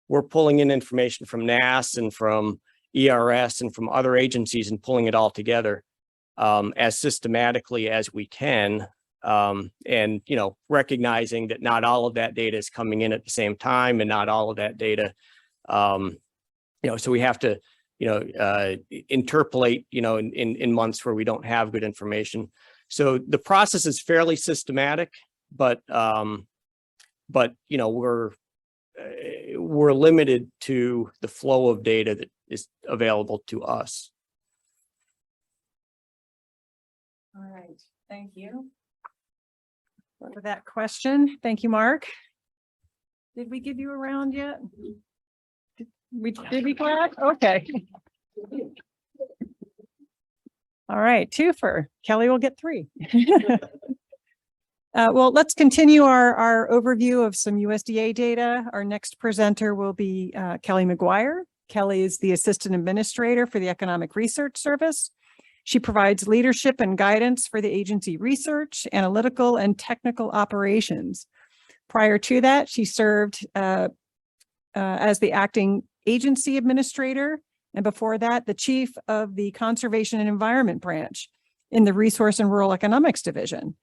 We're pulling in information from NASS and from ERS and from other agencies and pulling it all together as systematically as we can. And, you know, recognizing that not all of that data is coming in at the same time and not all of that data, you know, so we have to, you know, interpolate, you know, in months where we don't have good information. So the process is fairly systematic, but you know, we're limited to the flow of data that is available to us. All right, thank you for that question. Thank you, Mark. Did we give you a round yet? Did we clap? Okay. All right, twofer. Kelly will get 3. Well, let's continue our overview of some USDA data. Our next presenter will be Kelly McGuire. Kelly is the Assistant Administrator for the Economic Research Service. She provides leadership and guidance for the agency research, analytical, and technical operations. Prior to that, she served as the Acting Agency Administrator, and before that, the Chief of the Conservation and Environment Branch in the Resource and Rural Economics Division,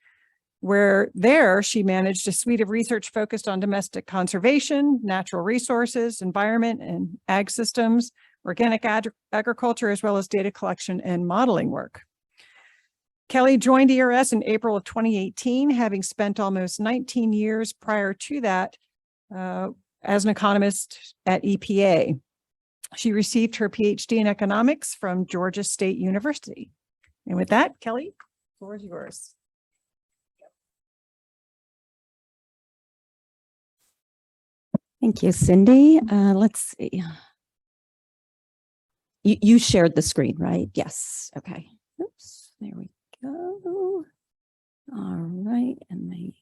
where there she managed a suite of research focused on domestic conservation, natural resources, environment and ag systems, organic agriculture, as well as data collection and modeling work. Kelly joined ERS in April of 2018, having spent almost 19 years prior to that as an economist at EPA. She received her PhD in economics from Georgia State University. And with that, Kelly, the floor is yours. Thank you, Cindy. Let's see. You shared the screen, right? Yes. Okay. Oops. There we go. All right. And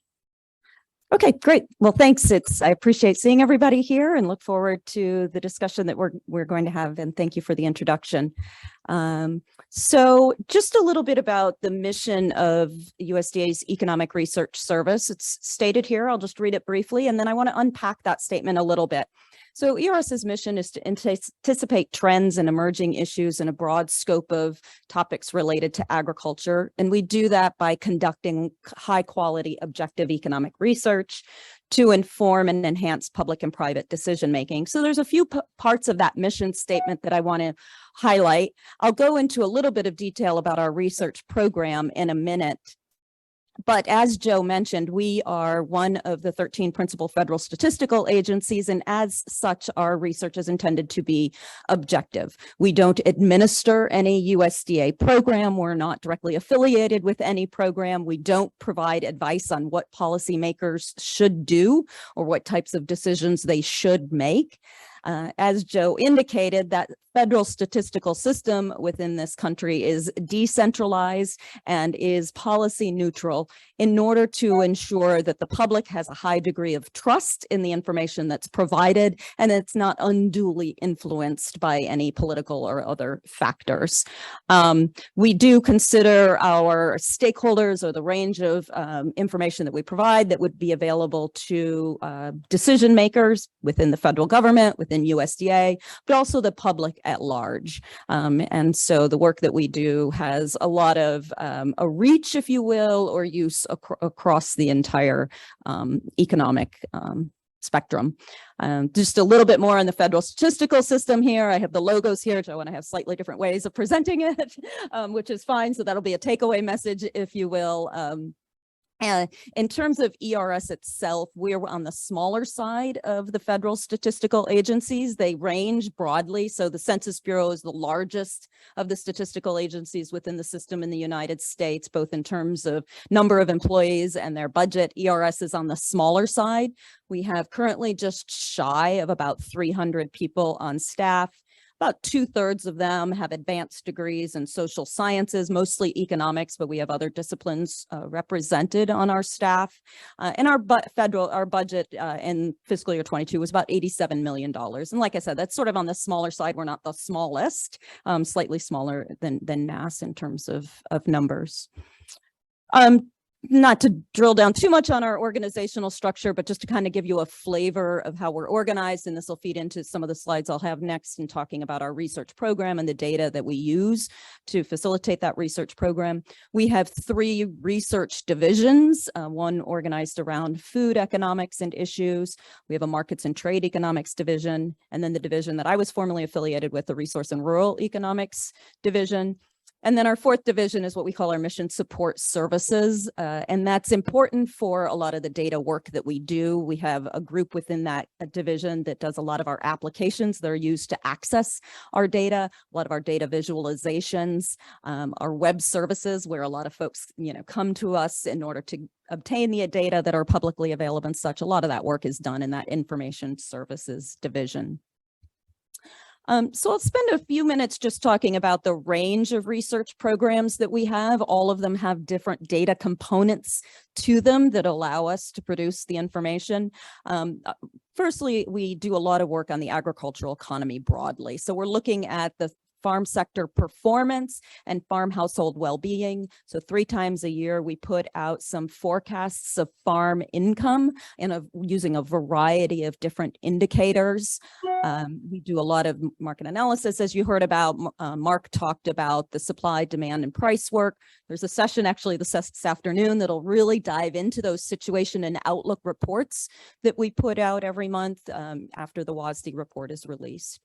Okay, great. Well, thanks. I appreciate seeing everybody here and look forward to the discussion that we're going to have. And thank you for the introduction. So just a little bit about the mission of USDA's Economic Research Service. It's stated here. I'll just read it briefly, and then I want to unpack that statement a little bit. So ERS's mission is to anticipate trends and emerging issues in a broad scope of topics related to agriculture. And we do that by conducting high quality, objective economic research to inform and enhance public and private decision making. So there's a few parts of that mission statement that I want to highlight. I'll go into a little bit of detail about our research program in a minute. But as Joe mentioned, we are one of the 13 principal federal statistical agencies, and as such, our research is intended to be objective. We don't administer any USDA program. We're not directly affiliated with any program. We don't provide advice on what policymakers should do or what types of decisions they should make. As Joe indicated, that federal statistical system within this country is decentralized and is policy neutral in order to ensure that the public has a high degree of trust in the information that's provided and it's not unduly influenced by any political or other factors. We do consider our stakeholders or the range of information that we provide that would be available to decision makers within the federal government, within USDA, but also the public at large. And so the work that we do has a lot of a reach, if you will, or use across the entire economic spectrum. Just a little bit more on the federal statistical system here. I have the logos here, which I want to have slightly different ways of presenting it, which is fine. So that'll be a takeaway message, if you will. In terms of ERS itself, we're on the smaller side of the federal statistical agencies. They range broadly. So the Census Bureau is the largest of the statistical agencies within the system in the United States, both in terms of number of employees and their budget. ERS is on the smaller side. We have currently just shy of about 300 people on staff. About 2/3 of them have advanced degrees in social sciences, mostly economics, but we have other disciplines represented on our staff. And our budget in fiscal year 22 was about $87 million. And like I said, that's sort of on the smaller side. We're not the smallest, slightly smaller than Mass in terms of numbers. Not to drill down too much on our organizational structure, but just to kind of give you a flavor of how we're organized, and this will feed into some of the slides I'll have next in talking about our research program and the data that we use to facilitate that research program. We have 3 research divisions, one organized around food economics and issues. We have a markets and trade economics division, and then the division that I was formerly affiliated with, the resource and rural economics division. And then our 4th division is what we call our mission support services. And that's important for a lot of the data work that we do. We have a group within that division that does a lot of our applications that are used to access our data, a lot of our data visualizations, our web services where a lot of folks, come to us in order to obtain the data that are publicly available and such. A lot of that work is done in that information services division. So I'll spend a few minutes just talking about the range of research programs that we have. All of them have different data components to them that allow us to produce the information. Firstly, we do a lot of work on the agricultural economy broadly. So we're looking at the farm sector performance and farm household well-being. So 3 times a year, we put out some forecasts of farm income and using a variety of different indicators. We do a lot of market analysis, as you heard about. Mark talked about the supply, demand, and price work. There's a session actually this afternoon that'll really dive into those situation and outlook reports that we put out every month after the WASDE report is released.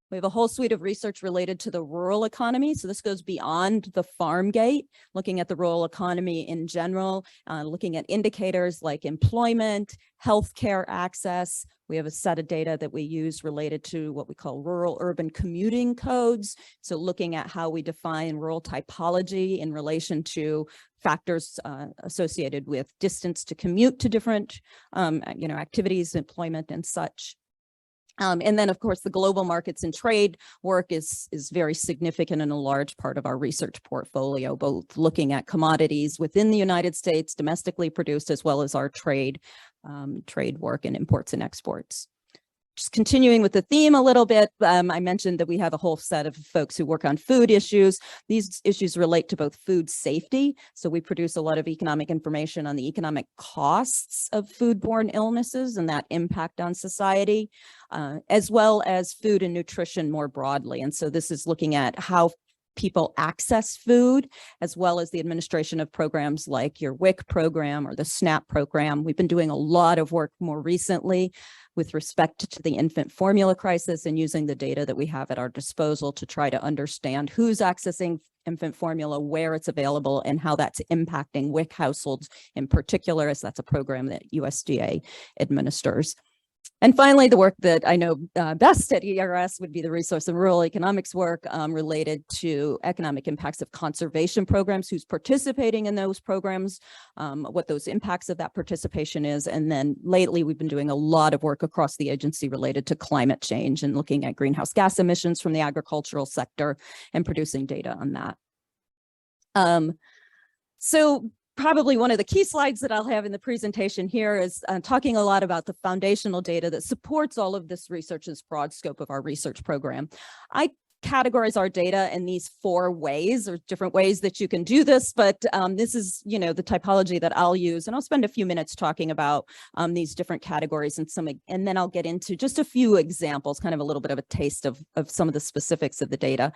We have a whole suite of research related to the rural economy. So this goes beyond the farm gate, looking at the rural economy in general, looking at indicators like employment, healthcare access. We have a set of data that we use related to what we call rural-urban commuting codes. So looking at how we define rural typology in relation to factors associated with distance to commute to different activities, employment, and such. And then, of course, the global markets and trade work is very significant and a large part of our research portfolio, both looking at commodities within the United States, domestically produced, as well as our trade trade work and imports and exports. Just continuing with the theme a little bit, I mentioned that we have a whole set of folks who work on food issues. These issues relate to both food safety. So we produce a lot of economic information on the economic costs of foodborne illnesses and that impact on society, as well as food and nutrition more broadly. And so this is looking at how people access food, as well as the administration of programs like your WIC program or the SNAP program. We've been doing a lot of work more recently with respect to the infant formula crisis and using the data that we have at our disposal to try to understand who's accessing infant formula, where it's available, and how that's impacting WIC households in particular, as that's a program that USDA administers. And finally, the work that I know best at ERS would be the resource and rural economics work related to economic impacts of conservation programs, who's participating in those programs, what those impacts of that participation is. And then lately, we've been doing a lot of work across the agency related to climate change and looking at greenhouse gas emissions from the agricultural sector and producing data on that. So probably one of the key slides that I'll have in the presentation here is talking a lot about the foundational data that supports all of this research, this broad scope of our research program. I categorize our data in these 4 ways, or different ways that you can do this, but this is, the typology that I'll use, and I'll spend a few minutes talking about these different categories and then I'll get into just a few examples, kind of a little bit of a taste of some of the specifics of the data.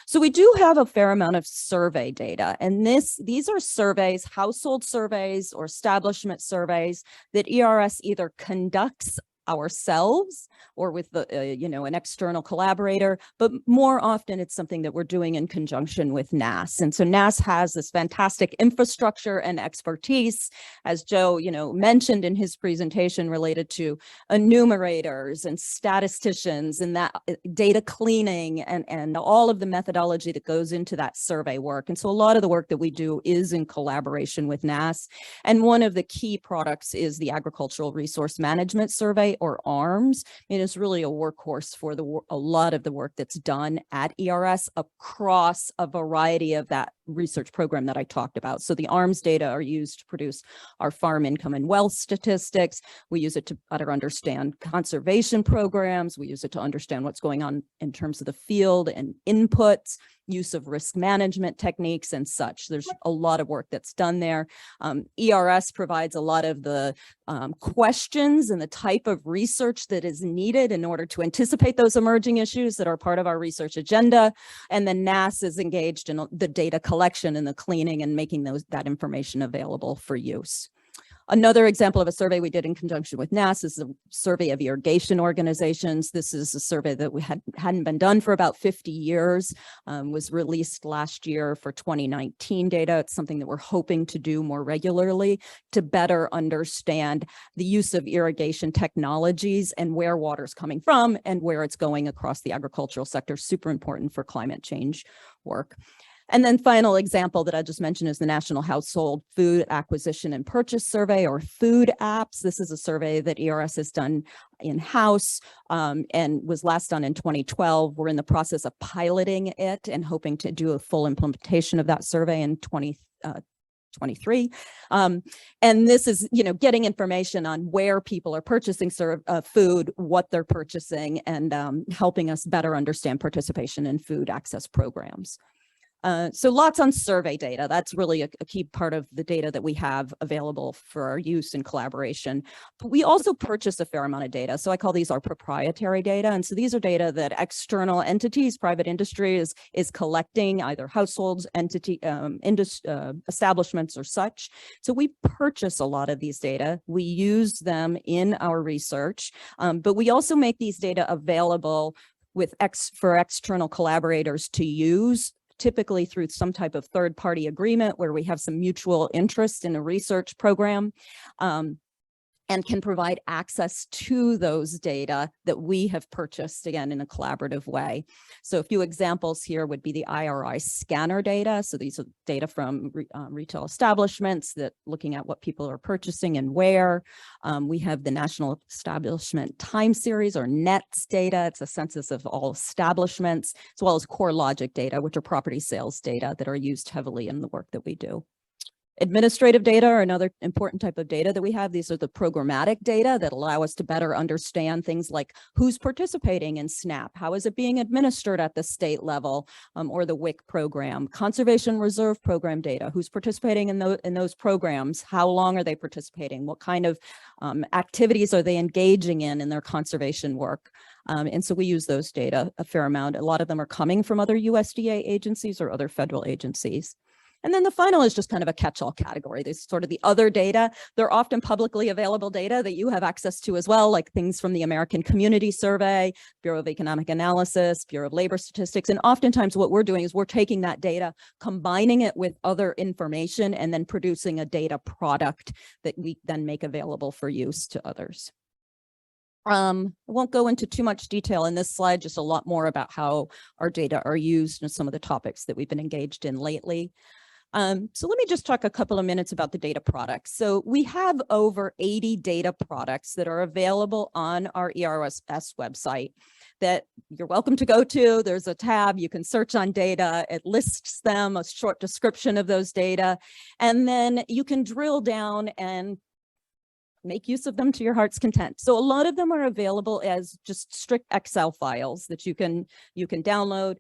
So we do have a fair amount of survey data, and these are surveys, household surveys or establishment surveys that ERS either conducts ourselves or with an external collaborator, but more often it's something that we're doing in conjunction with NASS. And so NASS has this fantastic infrastructure and expertise, as Joe, mentioned in his presentation, related to enumerators and statisticians and that data cleaning and all of the methodology that goes into that survey work. And so a lot of the work that we do is in collaboration with NASS. And one of the key products is the Agricultural Resource Management Survey, or ARMS. It is really a workhorse for a lot of the work that's done at ERS across a variety of that research program that I talked about. So the ARMS data are used to produce our farm income and wealth statistics. We use it to better understand conservation programs. We use it to understand what's going on in terms of the field and inputs, use of risk management techniques and such. There's a lot of work that's done there. ERS provides a lot of the questions and the type of research that is needed in order to anticipate those emerging issues that are part of our research agenda. And then NASS is engaged in the data collection and the cleaning and making that information available for use. Another example of a survey we did in conjunction with NASS is a survey of irrigation organizations. This is a survey that we hadn't been done for about 50 years, was released last year for 2019 data. It's something that we're hoping to do more regularly to better understand the use of irrigation technologies and where water's coming from and where it's going across the agricultural sector. Super important for climate change work. And then final example that I just mentioned is the National Household Food Acquisition and Purchase Survey, or food apps. This is a survey that ERS has done in-house and was last done in 2012. We're in the process of piloting it and hoping to do a full implementation of that survey in 2023. And this is, getting information on where people are purchasing food, what they're purchasing, and helping us better understand participation in food access programs. So lots on survey data. That's really a key part of the data that we have available for our use and collaboration. But we also purchase a fair amount of data. So I call these our proprietary data. And so these are data that external entities, private industry is collecting, either households, establishments or such. So we purchase a lot of these data. We use them in our research, but we also make these data available for external collaborators to use, typically through some type of third-party agreement where we have some mutual interest in a research program, and can provide access to those data that we have purchased, again, in a collaborative way. So a few examples here would be the IRI scanner data. So these are data from retail establishments that looking at what people are purchasing and where. We have the National Establishment Time Series, or NETS data. It's a census of all establishments, as well as core logic data, which are property sales data that are used heavily in the work that we do. Administrative data are another important type of data that we have. These are the programmatic data that allow us to better understand things like who's participating in SNAP, how is it being administered at the state level, or the WIC program. Conservation Reserve Program data, who's participating in those programs, how long are they participating, what kind of activities are they engaging in their conservation work. And so we use those data a fair amount. A lot of them are coming from other USDA agencies or other federal agencies. And then the final is just kind of a catch-all category. There's sort of the other data. They're often publicly available data that you have access to as well, like things from the American Community Survey, Bureau of Economic Analysis, Bureau of Labor Statistics. And oftentimes what we're doing is we're taking that data, combining it with other information, and then producing a data product that we then make available for use to others. I won't go into too much detail in this slide, just a lot more about how our data are used and some of the topics that we've been engaged in lately. So let me just talk a couple of minutes about the data products. So we have over 80 data products that are available on our ERS website that you're welcome to go to. There's a tab, you can search on data, it lists them, a short description of those data, and then you can drill down and make use of them to your heart's content. So a lot of them are available as just strict Excel files that you can download.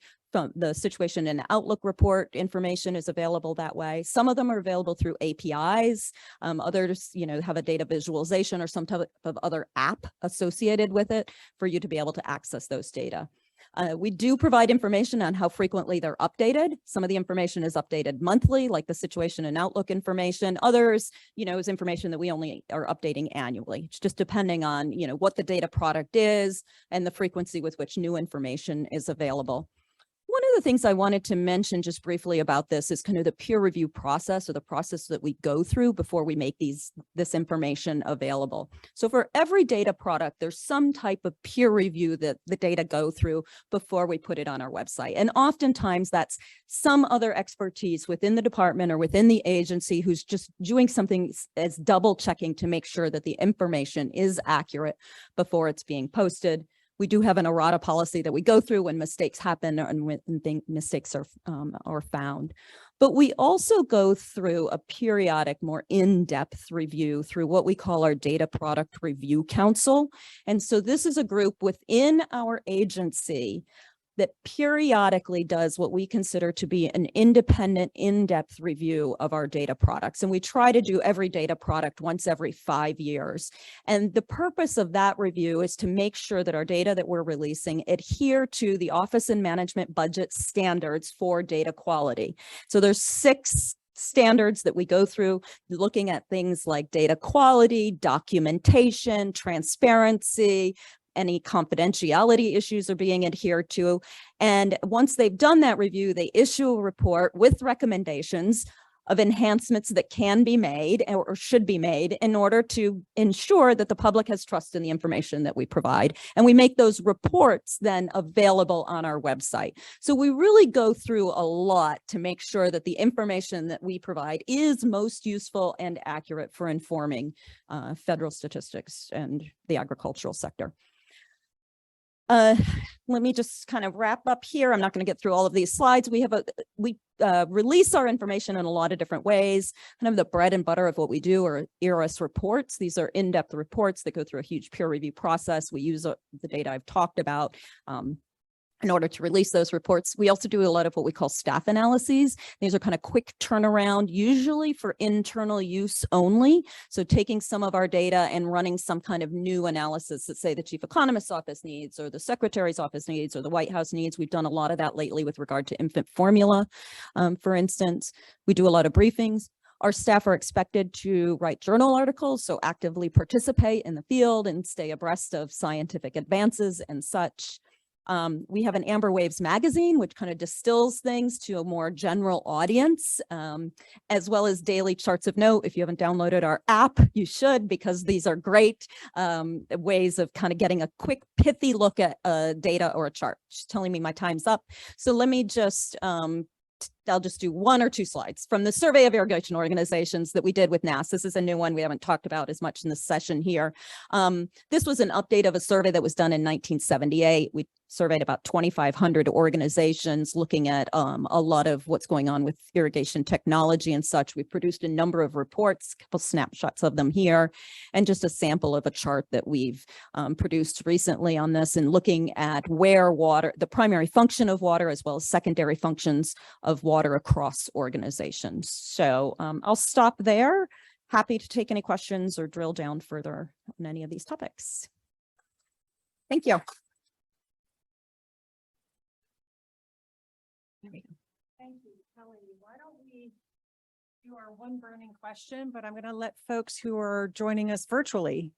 The situation and Outlook report information is available that way. Some of them are available through APIs. Others, have a data visualization or some type of other app associated with it for you to be able to access those data. We do provide information on how frequently they're updated. Some of the information is updated monthly, like the situation and Outlook information. Others, is information that we only are updating annually. It's just depending on, what the data product is and the frequency with which new information is available. One of the things I wanted to mention just briefly about this is kind of the peer review process, or the process that we go through before we make this information available. So for every data product, there's some type of peer review that the data go through before we put it on our website. And oftentimes that's some other expertise within the department or within the agency who's just doing something as double checking to make sure that the information is accurate before it's being posted. We do have an errata policy that we go through when mistakes happen and when mistakes are found. But we also go through a periodic, more in-depth review through what we call our Data Product Review Council. And so this is a group within our agency that periodically does what we consider to be an independent, in-depth review of our data products. And we try to do every data product once every 5 years. And the purpose of that review is to make sure that our data that we're releasing adhere to the Office and Management Budget standards for data quality. So there's 6 standards that we go through, looking at things like data quality, documentation, transparency, any confidentiality issues are being adhered to. And once they've done that review, they issue a report with recommendations of enhancements that can be made or should be made in order to ensure that the public has trust in the information that we provide. And we make those reports then available on our website. So we really go through a lot to make sure that the information that we provide is most useful and accurate for informing federal statistics and the agricultural sector. Let me just kind of wrap up here. I'm not going to get through all of these slides. We release our information in a lot of different ways. Kind of the bread and butter of what we do are ERS reports. These are in-depth reports that go through a huge peer review process. We use the data I've talked about in order to release those reports. We also do a lot of what we call staff analyses. These are kind of quick turnaround, usually for internal use only. So taking some of our data and running some kind of new analysis that, say, the chief economist's office needs, or the secretary's office needs, or the White House needs. We've done a lot of that lately with regard to infant formula, for instance. We do a lot of briefings. Our staff are expected to write journal articles, so actively participate in the field and stay abreast of scientific advances and such. We have an Amber Waves magazine, which kind of distills things to a more general audience, as well as daily charts of note. If you haven't downloaded our app, you should, because these are great ways of kind of getting a quick, pithy look at data or a chart. Just telling me my time's up. So let me just I'll just do one or two slides from the survey of irrigation organizations that we did with NASS. This is a new one we haven't talked about as much in this session here. This was an update of a survey that was done in 1978. We surveyed about 2,500 organizations looking at a lot of what's going on with irrigation technology and such. We produced a number of reports, a couple snapshots of them here, and just a sample of a chart that we've produced recently on this, and looking at where water, the primary function of water, as well as secondary functions of water across organizations. So I'll stop there. Happy to take any questions or drill down further on any of these topics. Thank you. Thank you, Kelly. Why don't we do our one burning question, but I'm going to let folks who are joining us virtually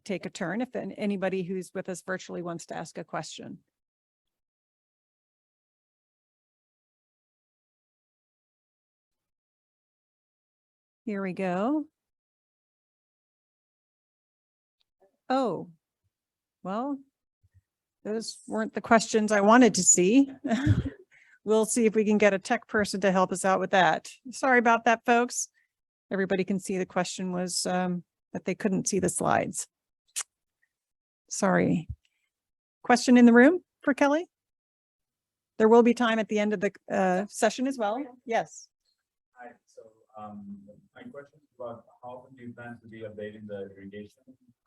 take a turn if anybody who's with us virtually wants to ask a question. Here we go. Oh, well, those weren't the questions I wanted to see. We'll see if we can get a tech person to help us out with that. Sorry about that, folks. Everybody can see the question was that they couldn't see the slides. Sorry. Question in the room for Kelly? There will be time at the end of the session as well. Yes. Hi, so my question is about how do you plan to be updating the irrigation?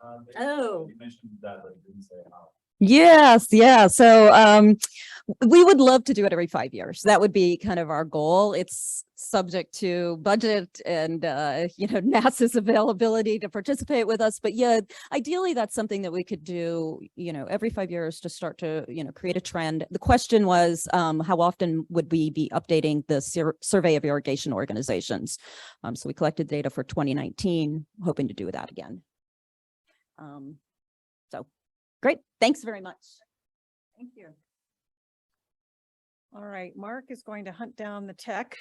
Data? Oh. You mentioned that, but you didn't say how. Yes, yeah. So we would love to do it every 5 years. That would be kind of our goal. It's subject to budget and NASA's availability to participate with us. But yeah, ideally that's something that we could do, every 5 years to start to, create a trend. The question was, how often would we be updating the survey of irrigation organizations? So we collected data for 2019, hoping to do that again. So great. Thanks very much. Thank you. All right, Mark is going to hunt down the tech.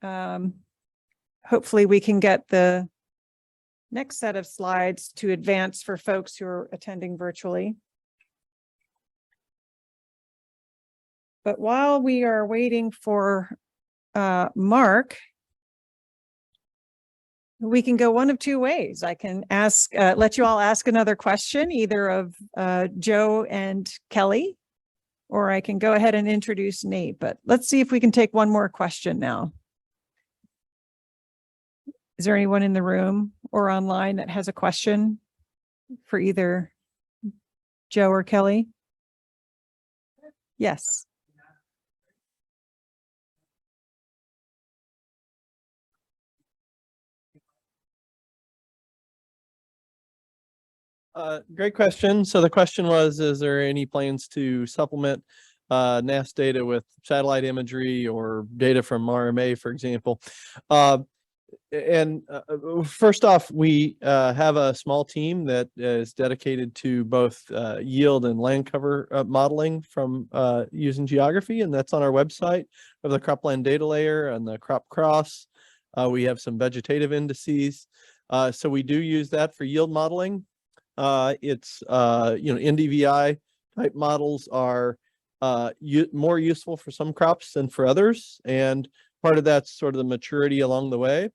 Hopefully we can get the next set of slides to advance for folks who are attending virtually. But while we are waiting for Mark, we can go one of two ways. I can ask, let you all ask another question, either of Joe and Kelly, or I can go ahead and introduce Nate, but let's see if we can take one more question now. Is there anyone in the room or online that has a question for either Joe or Kelly? Yes. Great question. So the question was, is there any plans to supplement NASS data with satellite imagery or data from RMA, for example? First off, we have a small team that is dedicated to both yield and land cover modeling from using geography, and that's on our website. We have the cropland data layer and the crop cross. We have some vegetative indices. So we do use that for yield modeling. It's NDVI type models are more useful for some crops than for others, and part of that's sort of the maturity along the way.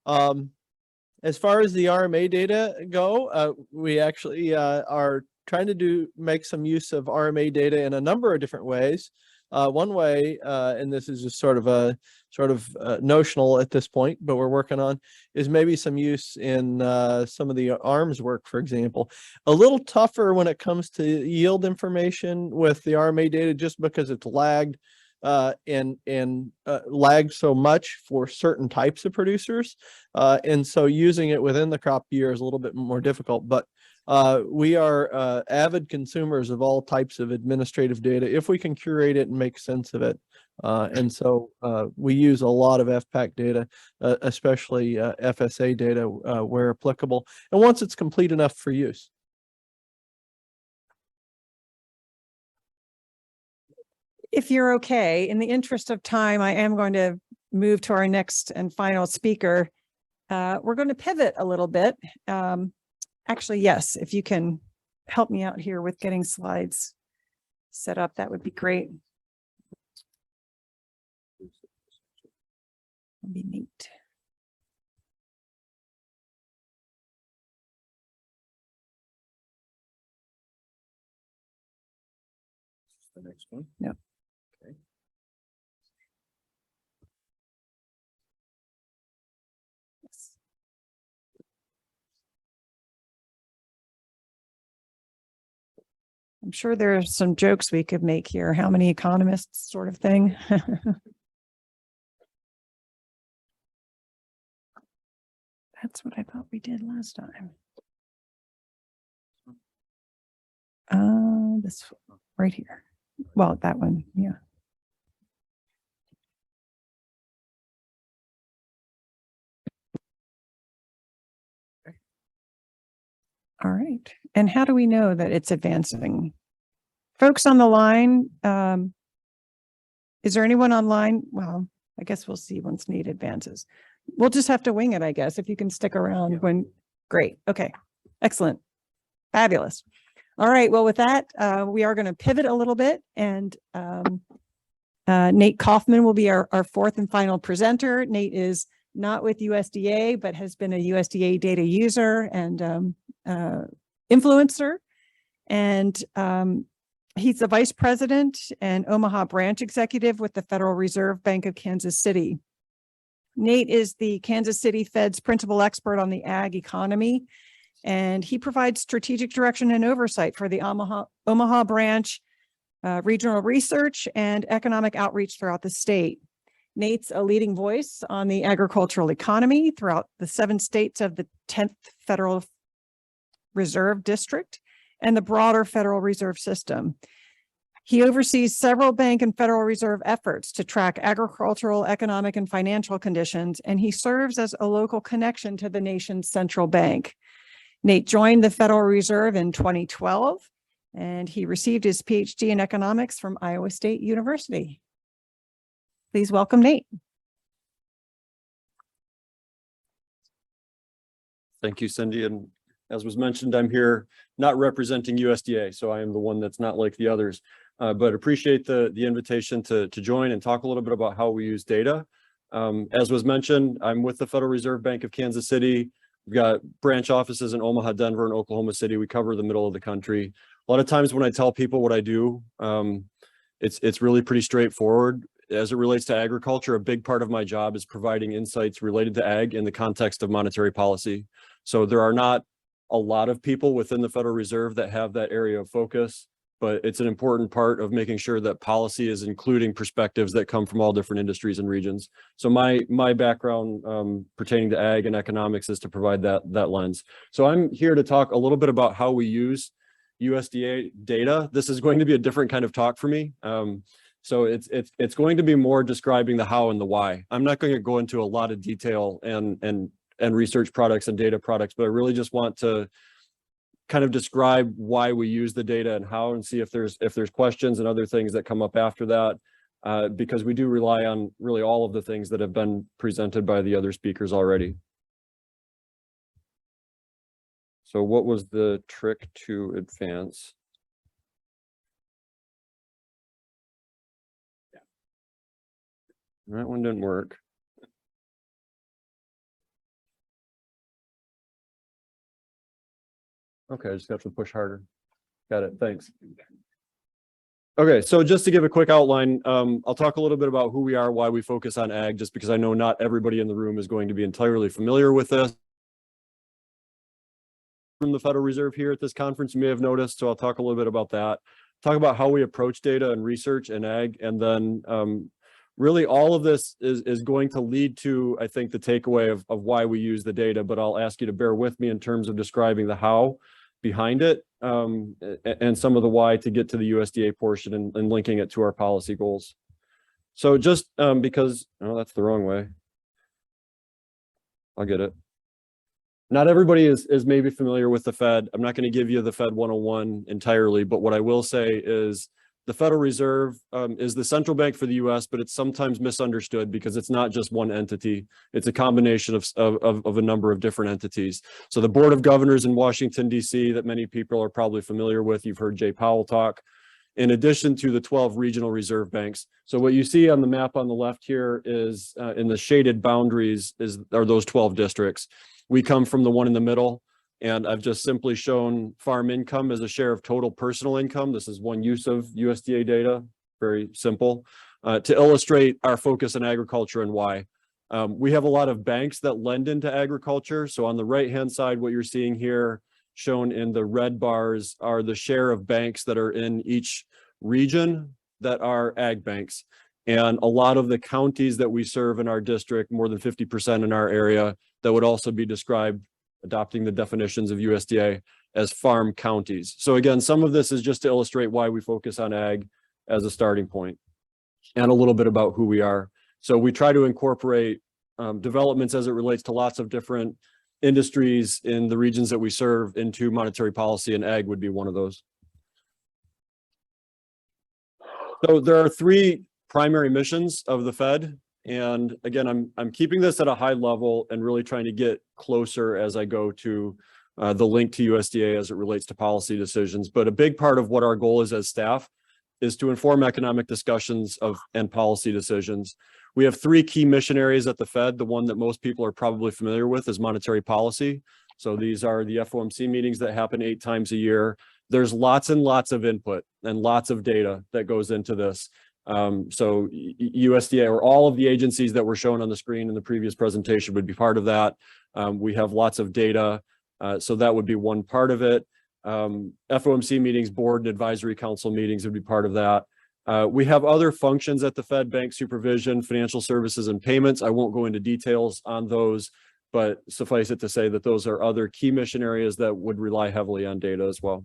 As far as the RMA data go, we actually are trying to make some use of RMA data in a number of different ways. One way, and this is just sort of notional at this point, but we're working on, is maybe some use in some of the ARMS work, for example. A little tougher when it comes to yield information with the RMA data, just because it's lagged and lagged so much for certain types of producers. And so using it within the crop year is a little bit more difficult, but we are avid consumers of all types of administrative data if we can curate it and make sense of it. And so we use a lot of FPAC data, especially FSA data where applicable, and once it's complete enough for use. If you're okay, in the interest of time, I am going to move to our next and final speaker. We're going to pivot a little bit. Actually, yes, if you can help me out here with getting slides set up, that would be great. That'd be neat. The next one. Yep. Okay. Yes. I'm sure there's some jokes we could make here. How many economists sort of thing. That's what I thought we did last time. This right here. Well, that one, yeah. All right. And how do we know that it's advancing? Folks on the line, is there anyone online? Well, I guess we'll see once Nate advances. We'll just have to wing it, I guess, if you can stick around when, great. Okay, excellent. Fabulous. All right, well, with that, we are going to pivot a little bit, and Nate Kaufman will be our fourth and final presenter. Nate is not with USDA, but has been a USDA data user and influencer. And he's the vice president and Omaha branch executive with the Federal Reserve Bank of Kansas City. Nate is the Kansas City Fed's principal expert on the ag economy, and he provides strategic direction and oversight for the Omaha branch, regional research and economic outreach throughout the state. Nate's a leading voice on the agricultural economy throughout the 7 states of the 10th Federal Reserve District and the broader Federal Reserve System. He oversees several bank and Federal Reserve efforts to track agricultural, economic, and financial conditions, and he serves as a local connection to the nation's central bank. Nate joined the Federal Reserve in 2012, and he received his PhD in economics from Iowa State University. Please welcome Nate. Thank you, Cindy. And as was mentioned, I'm here not representing USDA, so I am the one that's not like the others. But appreciate the invitation to join and talk a little bit about how we use data. As was mentioned, I'm with the Federal Reserve Bank of Kansas City. We've got branch offices in Omaha, Denver, and Oklahoma City. We cover the middle of the country. A lot of times when I tell people what I do, it's really pretty straightforward. As it relates to agriculture, a big part of my job is providing insights related to ag in the context of monetary policy. So there are not a lot of people within the Federal Reserve that have that area of focus, but it's an important part of making sure that policy is including perspectives that come from all different industries and regions. So my background pertaining to ag and economics is to provide that lens. So I'm here to talk a little bit about how we use USDA data. This is going to be a different kind of talk for me. So it's going to be more describing the how and the why. I'm not going to go into a lot of detail and research products and data products, but I really just want to kind of describe why we use the data and how, and see if there's questions and other things that come up after that, because we do rely on really all of the things that have been presented by the other speakers already. So what was the trick to advance? That one didn't work. Okay, I just have to push harder. Got it, thanks. Okay, so just to give a quick outline, I'll talk a little bit about who we are, why we focus on ag, just because I know not everybody in the room is going to be entirely familiar with this. From the Federal Reserve here at this conference, you may have noticed, so I'll talk a little bit about that. Talk about how we approach data and research and ag, and then really all of this is going to lead to, I think, the takeaway of why we use the data, but I'll ask you to bear with me in terms of describing the how behind it, and some of the why to get to the USDA portion and linking it to our policy goals. So just because, oh, that's the wrong way. I'll get it. Not everybody is maybe familiar with the Fed. I'm not going to give you the Fed 101 entirely, but what I will say is the Federal Reserve is the central bank for the US, but it's sometimes misunderstood because it's not just one entity. It's a combination of a number of different entities. So the Board of Governors in Washington, D.C. that many people are probably familiar with, you've heard Jay Powell talk. in addition to the 12 regional reserve banks. So what you see on the map on the left here is in the shaded boundaries are those 12 districts. We come from the one in the middle, and I've just simply shown farm income as a share of total personal income. This is one use of USDA data, very simple, to illustrate our focus on agriculture and why. We have a lot of banks that lend into agriculture. So on the right-hand side, what you're seeing here shown in the red bars are the share of banks that are in each region that are ag banks. And a lot of the counties that we serve in our district, more than 50% in our area, that would also be described, adopting the definitions of USDA, as farm counties. So again, some of this is just to illustrate why we focus on ag as a starting point, and a little bit about who we are. So we try to incorporate developments as it relates to lots of different industries in the regions that we serve into monetary policy, and ag would be one of those. So there are three primary missions of the Fed. And again, I'm keeping this at a high level and really trying to get closer as I go to the link to USDA as it relates to policy decisions. But a big part of what our goal is as staff is to inform economic discussions and policy decisions. We have three key mission areas at the Fed. The one that most people are probably familiar with is monetary policy. So these are the FOMC meetings that happen 8 times a year. There's lots and lots of input and lots of data that goes into this. So USDA, or all of the agencies that were shown on the screen in the previous presentation, would be part of that. We have lots of data, so that would be one part of it. FOMC meetings, board and advisory council meetings would be part of that. We have other functions at the Fed: bank supervision, financial services, and payments. I won't go into details on those, but suffice it to say that those are other key mission areas that would rely heavily on data as well.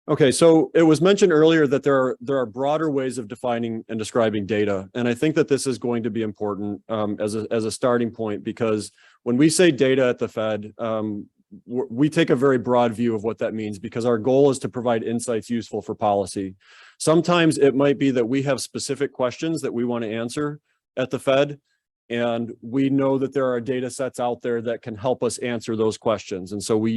Okay, so it was mentioned earlier that there are broader ways of defining and describing data, and I think that this is going to be important as a starting point, because when we say data at the Fed, we take a very broad view of what that means, because our goal is to provide insights useful for policy. Sometimes it might be that we have specific questions that we want to answer at the Fed, and we know that there are data sets out there that can help us answer those questions. And so we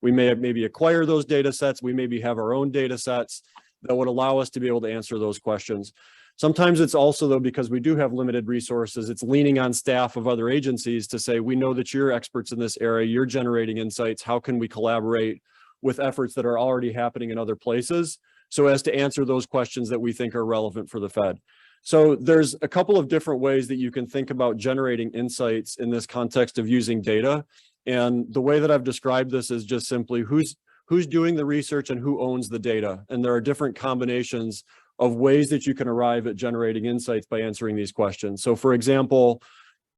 maybe acquire those data sets. We maybe have our own data sets that would allow us to be able to answer those questions. Sometimes it's also, though, because we do have limited resources, it's leaning on staff of other agencies to say, we know that you're experts in this area, you're generating insights, how can we collaborate with efforts that are already happening in other places, so as to answer those questions that we think are relevant for the Fed. So there's a couple of different ways that you can think about generating insights in this context of using data. And the way that I've described this is just simply who's doing the research and who owns the data. And there are different combinations of ways that you can arrive at generating insights by answering these questions. So for example,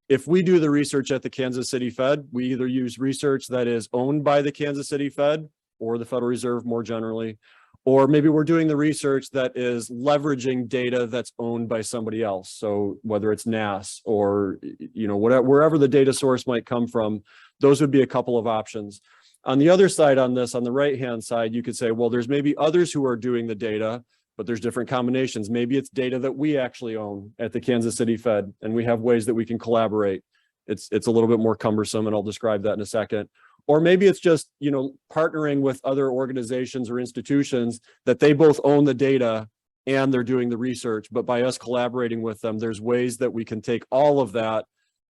if we do the research at the Kansas City Fed, we either use research that is owned by the Kansas City Fed or the Federal Reserve more generally, or maybe we're doing the research that is leveraging data that's owned by somebody else. So whether it's NAS or, wherever the data source might come from, those would be a couple of options. On the other side on this, on the right-hand side, you could say, well, there's maybe others who are doing the data, but there's different combinations. Maybe it's data that we actually own at the Kansas City Fed, and we have ways that we can collaborate. It's a little bit more cumbersome, and I'll describe that in a second. Or maybe it's just, partnering with other organizations or institutions that they both own the data and they're doing the research, but by us collaborating with them, there's ways that we can take all of that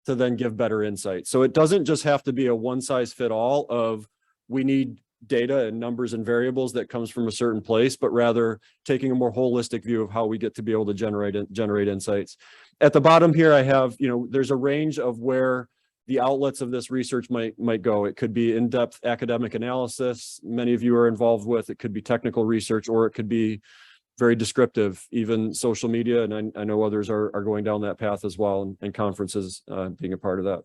to then give better insight. So it doesn't just have to be a one size fit all of we need data and numbers and variables that comes from a certain place, but rather taking a more holistic view of how we get to be able to generate insights. At the bottom here, I have, there's a range of where the outlets of this research might go. It could be in-depth academic analysis, many of you are involved with. It could be technical research, or it could be very descriptive, even social media. And I know others are going down that path as well, and conferences being a part of that.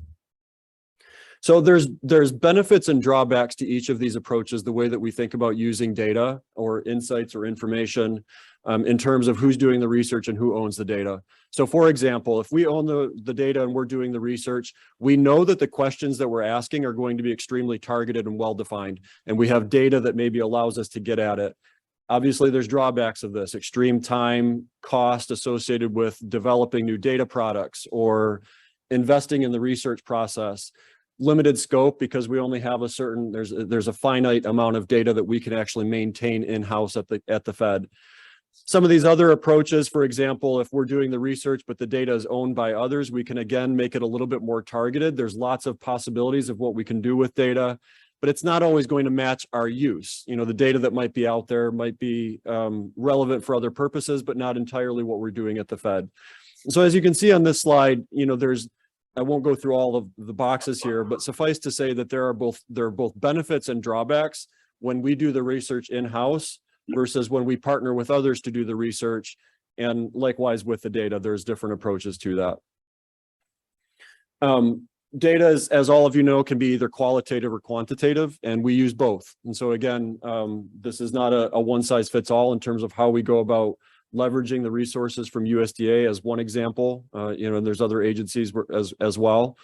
So there's benefits and drawbacks to each of these approaches, the way that we think about using data or insights or information in terms of who's doing the research and who owns the data. So for example, if we own the data and we're doing the research, we know that the questions that we're asking are going to be extremely targeted and well-defined, and we have data that maybe allows us to get at it. Obviously, there's drawbacks of this: extreme time, cost associated with developing new data products or investing in the research process. limited scope because we only have a certain, there's a finite amount of data that we can actually maintain in-house at the Fed. Some of these other approaches, for example, if we're doing the research, but the data is owned by others, we can again make it a little bit more targeted. There's lots of possibilities of what we can do with data, but it's not always going to match our use. You know, the data that might be out there might be relevant for other purposes, but not entirely what we're doing at the Fed. So as you can see on this slide, you know, I won't go through all of the boxes here, but suffice to say that there are both benefits and drawbacks when we do the research in-house versus when we partner with others to do the research. And likewise with the data, there's different approaches to that. Data, as all of you know, can be either qualitative or quantitative, and we use both. And so again, this is not a one size fits all in terms of how we go about leveraging the resources from USDA as one example, you know, and there's other agencies as well.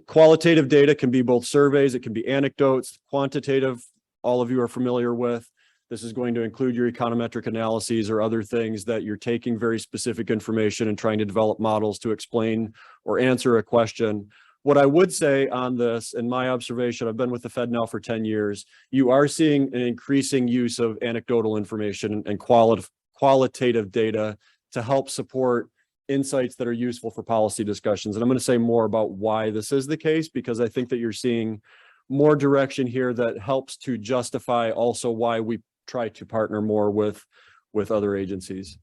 Qualitative data can be both surveys, it can be anecdotes. Quantitative, all of you are familiar with. This is going to include your econometric analyses or other things that you're taking very specific information and trying to develop models to explain or answer a question. What I would say on this, in my observation, I've been with the Fed now for 10 years, you are seeing an increasing use of anecdotal information and qualitative data to help support insights that are useful for policy discussions. And I'm going to say more about why this is the case, because I think that you're seeing more direction here that helps to justify also why we try to partner more with other agencies.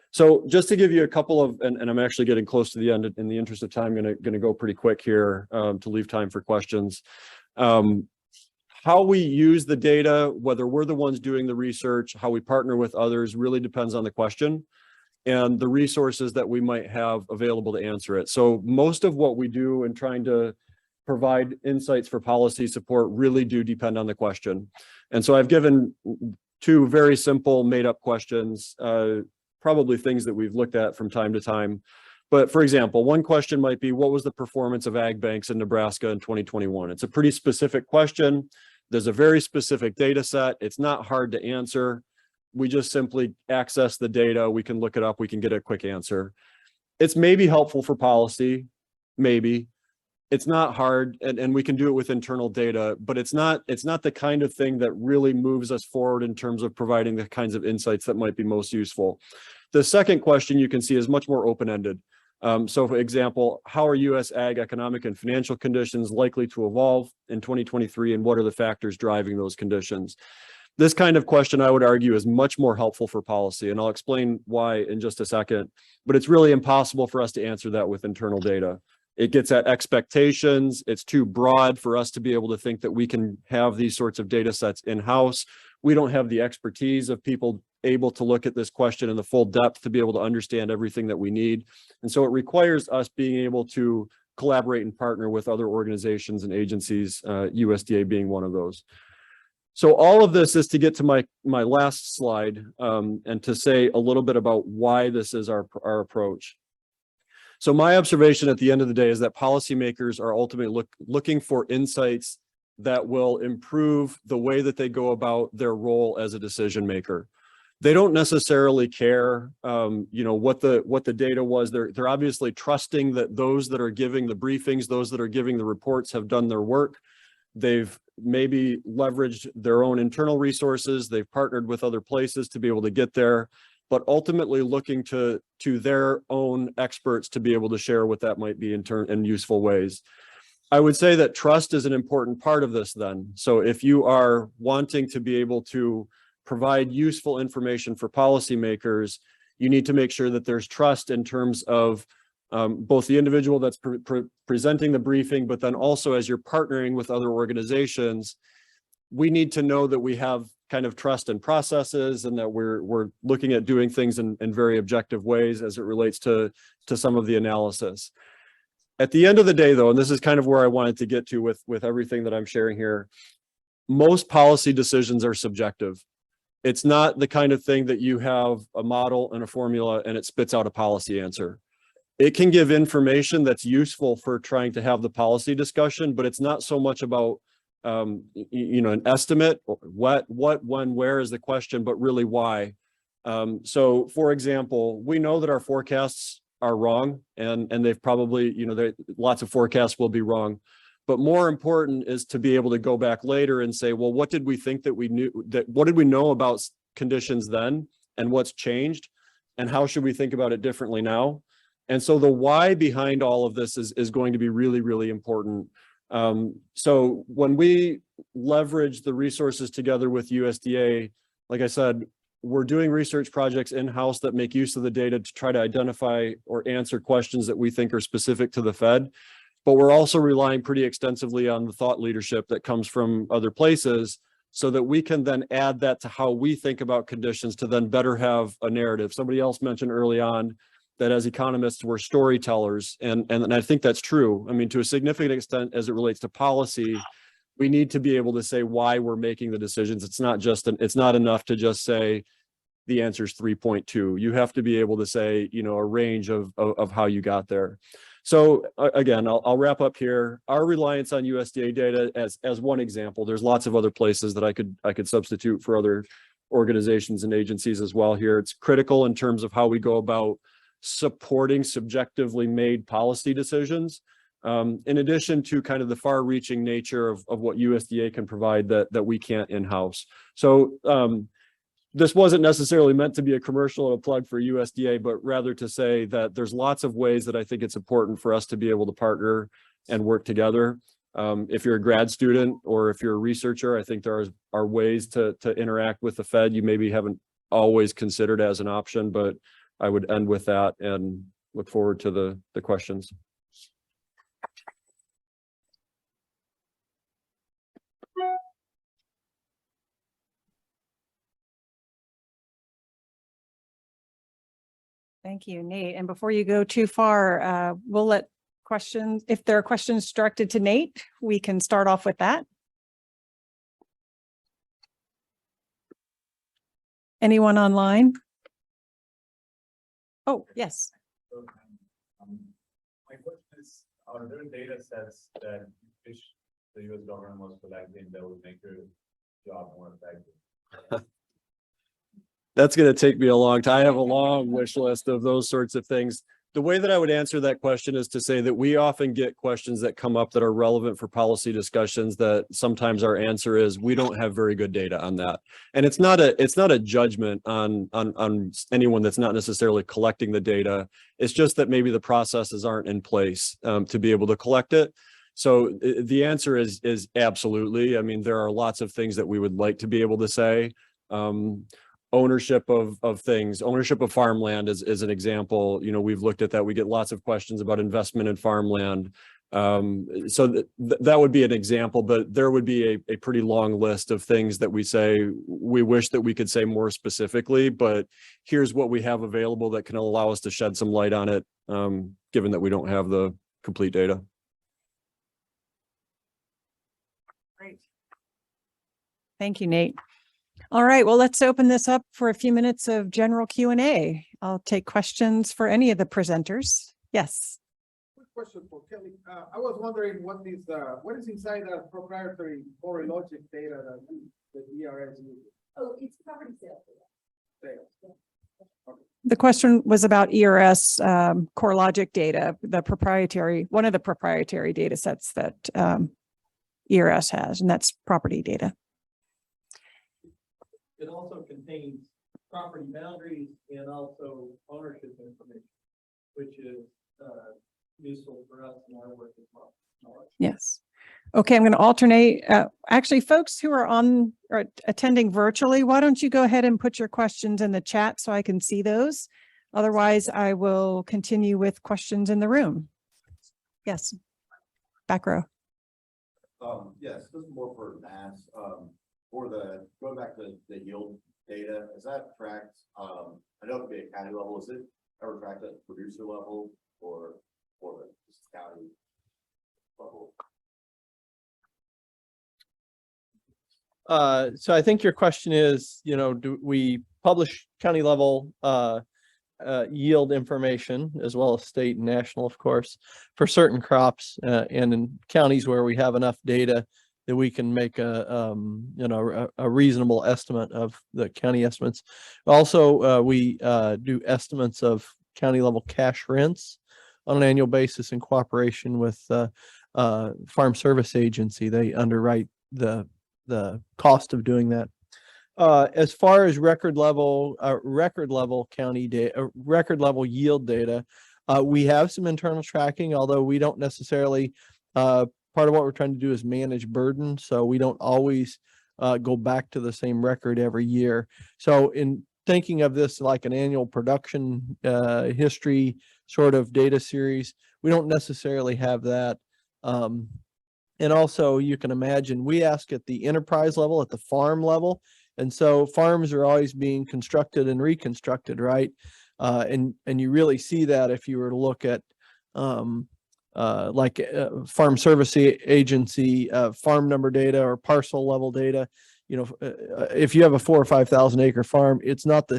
So just to give you a couple of, and I'm actually getting close to the end, in the interest of time, I'm going to go pretty quick here to leave time for questions. How we use the data, whether we're the ones doing the research, how we partner with others, really depends on the question and the resources that we might have available to answer it. So most of what we do in trying to provide insights for policy support really do depend on the question. And so I've given two very simple made up questions, probably things that we've looked at from time to time. But for example, one question might be, what was the performance of ag banks in Nebraska in 2021? It's a pretty specific question. There's a very specific data set. It's not hard to answer. We just simply access the data. We can look it up. We can get a quick answer. It's maybe helpful for policy, maybe. It's not hard, and we can do it with internal data, but it's not the kind of thing that really moves us forward in terms of providing the kinds of insights that might be most useful. The second question you can see is much more open-ended. So for example, how are U.S. ag economic and financial conditions likely to evolve in 2023, and what are the factors driving those conditions? This kind of question, I would argue, is much more helpful for policy, and I'll explain why in just a second, but it's really impossible for us to answer that with internal data. It gets at expectations. It's too broad for us to be able to think that we can have these sorts of data sets in-house. We don't have the expertise of people able to look at this question in the full depth to be able to understand everything that we need. And so it requires us being able to collaborate and partner with other organizations and agencies, USDA being one of those. So all of this is to get to my last slide and to say a little bit about why this is our approach. So my observation at the end of the day is that policymakers are ultimately looking for insights that will improve the way that they go about their role as a decision maker. They don't necessarily care, you know, what the data was. They're obviously trusting that those that are giving the briefings, those that are giving the reports, have done their work. They've maybe leveraged their own internal resources. They've partnered with other places to be able to get there, but ultimately looking to their own experts to be able to share what that might be in useful ways. I would say that trust is an important part of this then. So if you are wanting to be able to provide useful information for policymakers, you need to make sure that there's trust in terms of both the individual that's presenting the briefing, but then also as you're partnering with other organizations, we need to know that we have kind of trust in processes and that we're looking at doing things in very objective ways as it relates to some of the analysis. At the end of the day, though, and this is kind of where I wanted to get to with everything that I'm sharing here, most policy decisions are subjective. It's not the kind of thing that you have a model and a formula and it spits out a policy answer. It can give information that's useful for trying to have the policy discussion, but it's not so much about you know, an estimate, what, when, where is the question, but really why. So for example, we know that our forecasts are wrong, and they've probably, lots of forecasts will be wrong. But more important is to be able to go back later and say, well, what did we think that we knew, what did we know about conditions then, and what's changed, and how should we think about it differently now? And so the why behind all of this is going to be really, really important. So when we leverage the resources together with USDA, like I said, we're doing research projects in-house that make use of the data to try to identify or answer questions that we think are specific to the Fed. But we're also relying pretty extensively on the thought leadership that comes from other places, so that we can then add that to how we think about conditions to then better have a narrative. Somebody else mentioned early on that as economists, we're storytellers. And I think that's true. I mean, to a significant extent, as it relates to policy, we need to be able to say why we're making the decisions. It's not enough to just say the answer is 3.2. You have to be able to say, a range of how you got there. So again, I'll wrap up here. Our reliance on USDA data as one example. There's lots of other places that I could substitute for other organizations and agencies as well here. It's critical in terms of how we go about supporting subjectively made policy decisions, in addition to kind of the far-reaching nature of what USDA can provide that we can't in-house. So this wasn't necessarily meant to be a commercial or a plug for USDA, but rather to say that there's lots of ways that I think it's important for us to be able to partner and work together. If you're a grad student or if you're a researcher, I think there are ways to interact with the Fed you maybe haven't always considered as an option, but I would end with that and look forward to the questions. Thank you, Nate. And before you go too far, we'll let questions, if there are questions directed to Nate, we can start off with that. Anyone online? Oh, yes. So, my question is, are there data sets that you wish the US government was collecting that would make your job more effective? That's going to take me a long time. I have a long wish list of those sorts of things. The way that I would answer that question is to say that we often get questions that come up that are relevant for policy discussions that sometimes our answer is we don't have very good data on that. And it's not a judgment on anyone that's not necessarily collecting the data. It's just that maybe the processes aren't in place to be able to collect it. So the answer is absolutely. I mean, there are lots of things that we would like to be able to say. Ownership of things, ownership of farmland is an example. We've looked at that. We get lots of questions about investment in farmland. So that would be an example, but there would be a pretty long list of things that we say, we wish that we could say more specifically, but here's what we have available that can allow us to shed some light on it, given that we don't have the complete data. Great. Thank you, Nate. All right, well, let's open this up for a few minutes of general Q&A. I'll take questions for any of the presenters. Yes. Quick question for Kelly. I was wondering what is inside that proprietary Core Logic data that the ERS uses? Oh, it's property sales. Sales. The question was about ERS Core Logic data, one of the proprietary data sets that ERS has, and that's property data. It also contains property boundaries and also ownership information, which is useful for us in our work as well. Yes. Okay, I'm going to alternate. Actually, folks who are attending virtually, why don't you go ahead and put your questions in the chat so I can see those? Otherwise, I will continue with questions in the room. Yes. Back row. Yes, this is more for mass. Going back to the yield data, is that tracked? I know it could be a county level. Is it ever tracked at producer level or just county level? So I think your question is, do we publish county level yield information as well as state and national, of course, for certain crops and in counties where we have enough data that we can make a reasonable estimate of the county estimates. Also, we do estimates of county level cash rents on an annual basis in cooperation with Farm Service Agency. They underwrite the cost of doing that. As far as record level county data, record level yield data, we have some internal tracking, although we don't necessarily, part of what we're trying to do is manage burden. So we don't always go back to the same record every year. So in thinking of this like an annual production history sort of data series, we don't necessarily have that. And also you can imagine we ask at the enterprise level, at the farm level. And so farms are always being constructed and reconstructed, right? And you really see that if you were to look at Farm Service Agency farm number data or parcel level data. You know, if you have a 4,000 or 5,000 acre farm, it's not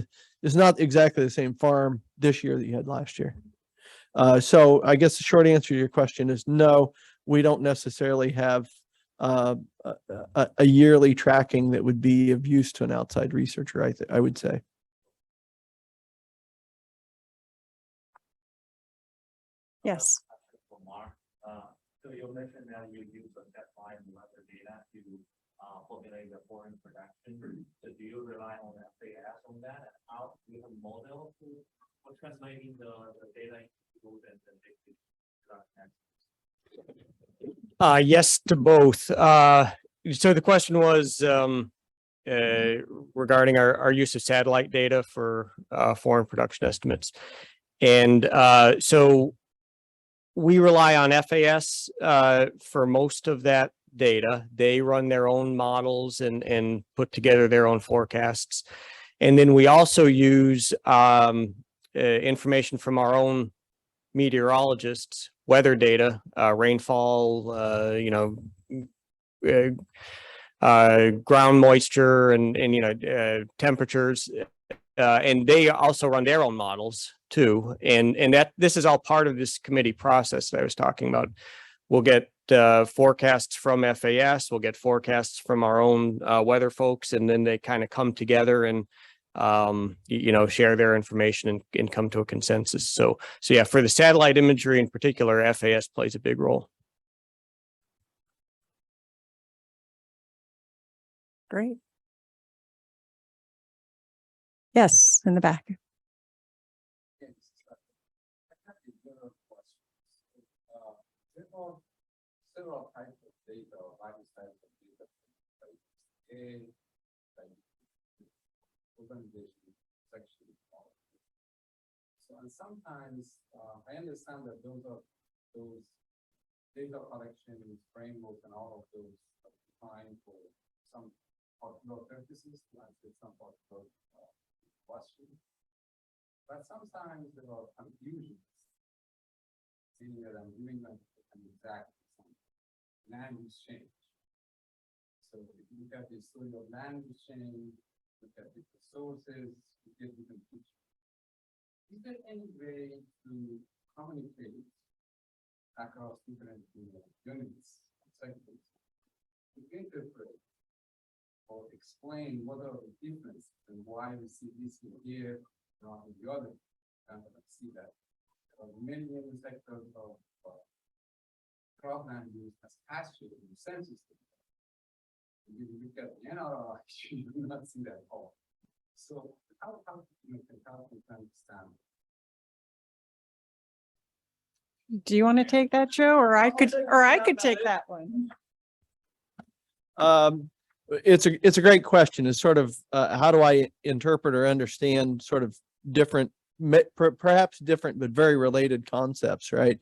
exactly the same farm this year that you had last year. So I guess the short answer to your question is no, we don't necessarily have a yearly tracking that would be of use to an outside researcher, I would say. Yes. So you mentioned that you use the deadline weather data to formulate the foreign production. So do you rely on FAS on that? And how do you have a model for translating the data into food and then production? Yes to both. So the question was regarding our use of satellite data for foreign production estimates. And so we rely on FAS for most of that data. They run their own models and put together their own forecasts. And then we also use information from our own meteorologists, weather data, rainfall, ground moisture and temperatures. And they also run their own models too. And that this is all part of this committee process that I was talking about. We'll get forecasts from FAS, we'll get forecasts from our own weather folks, and then they kind of come together and share their information and come to a consensus. So yeah, for the satellite imagery in particular, FAS plays a big role. Great. Yes, in the back. Several types of data or various types of data, organization, section. So, and sometimes I understand that those data collection frameworks and all of those are defined for some particular purposes, like some particular question. But sometimes there are confusions, meaning that I'm doing an exact land use change. So if you look at the story of land use change, look at different sources, you get different pictures. Is there any way to communicate across different units, segments, to interpret or explain what are the differences and why we see this in here, not in the other? I don't see that. There are many sectors of cropland use as pasture in the census data. If you look at the NRI, you do not see that at all. So how you can help me understand? Do you want to take that, Joe, or I could take that one? It's a great question. It's sort of how do I interpret or understand sort of different, perhaps different but very related concepts, right?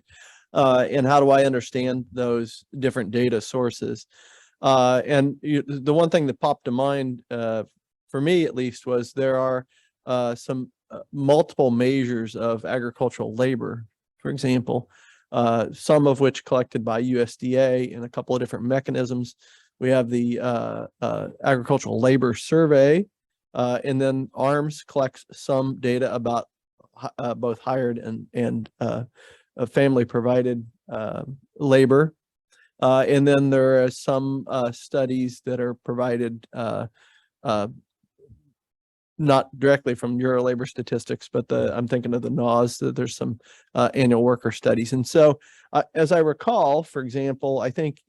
And how do I understand those different data sources? And the one thing that popped to mind for me at least was there are some multiple measures of agricultural labor, for example, some of which collected by USDA in a couple of different mechanisms. We have the Agricultural Labor Survey, and then ARMS collects some data about both hired and family provided labor. And then there are some studies that are provided not directly from Bureau of Labor Statistics, but I'm thinking of the NAWS, that there's some annual worker studies. And so as I recall, for example, I think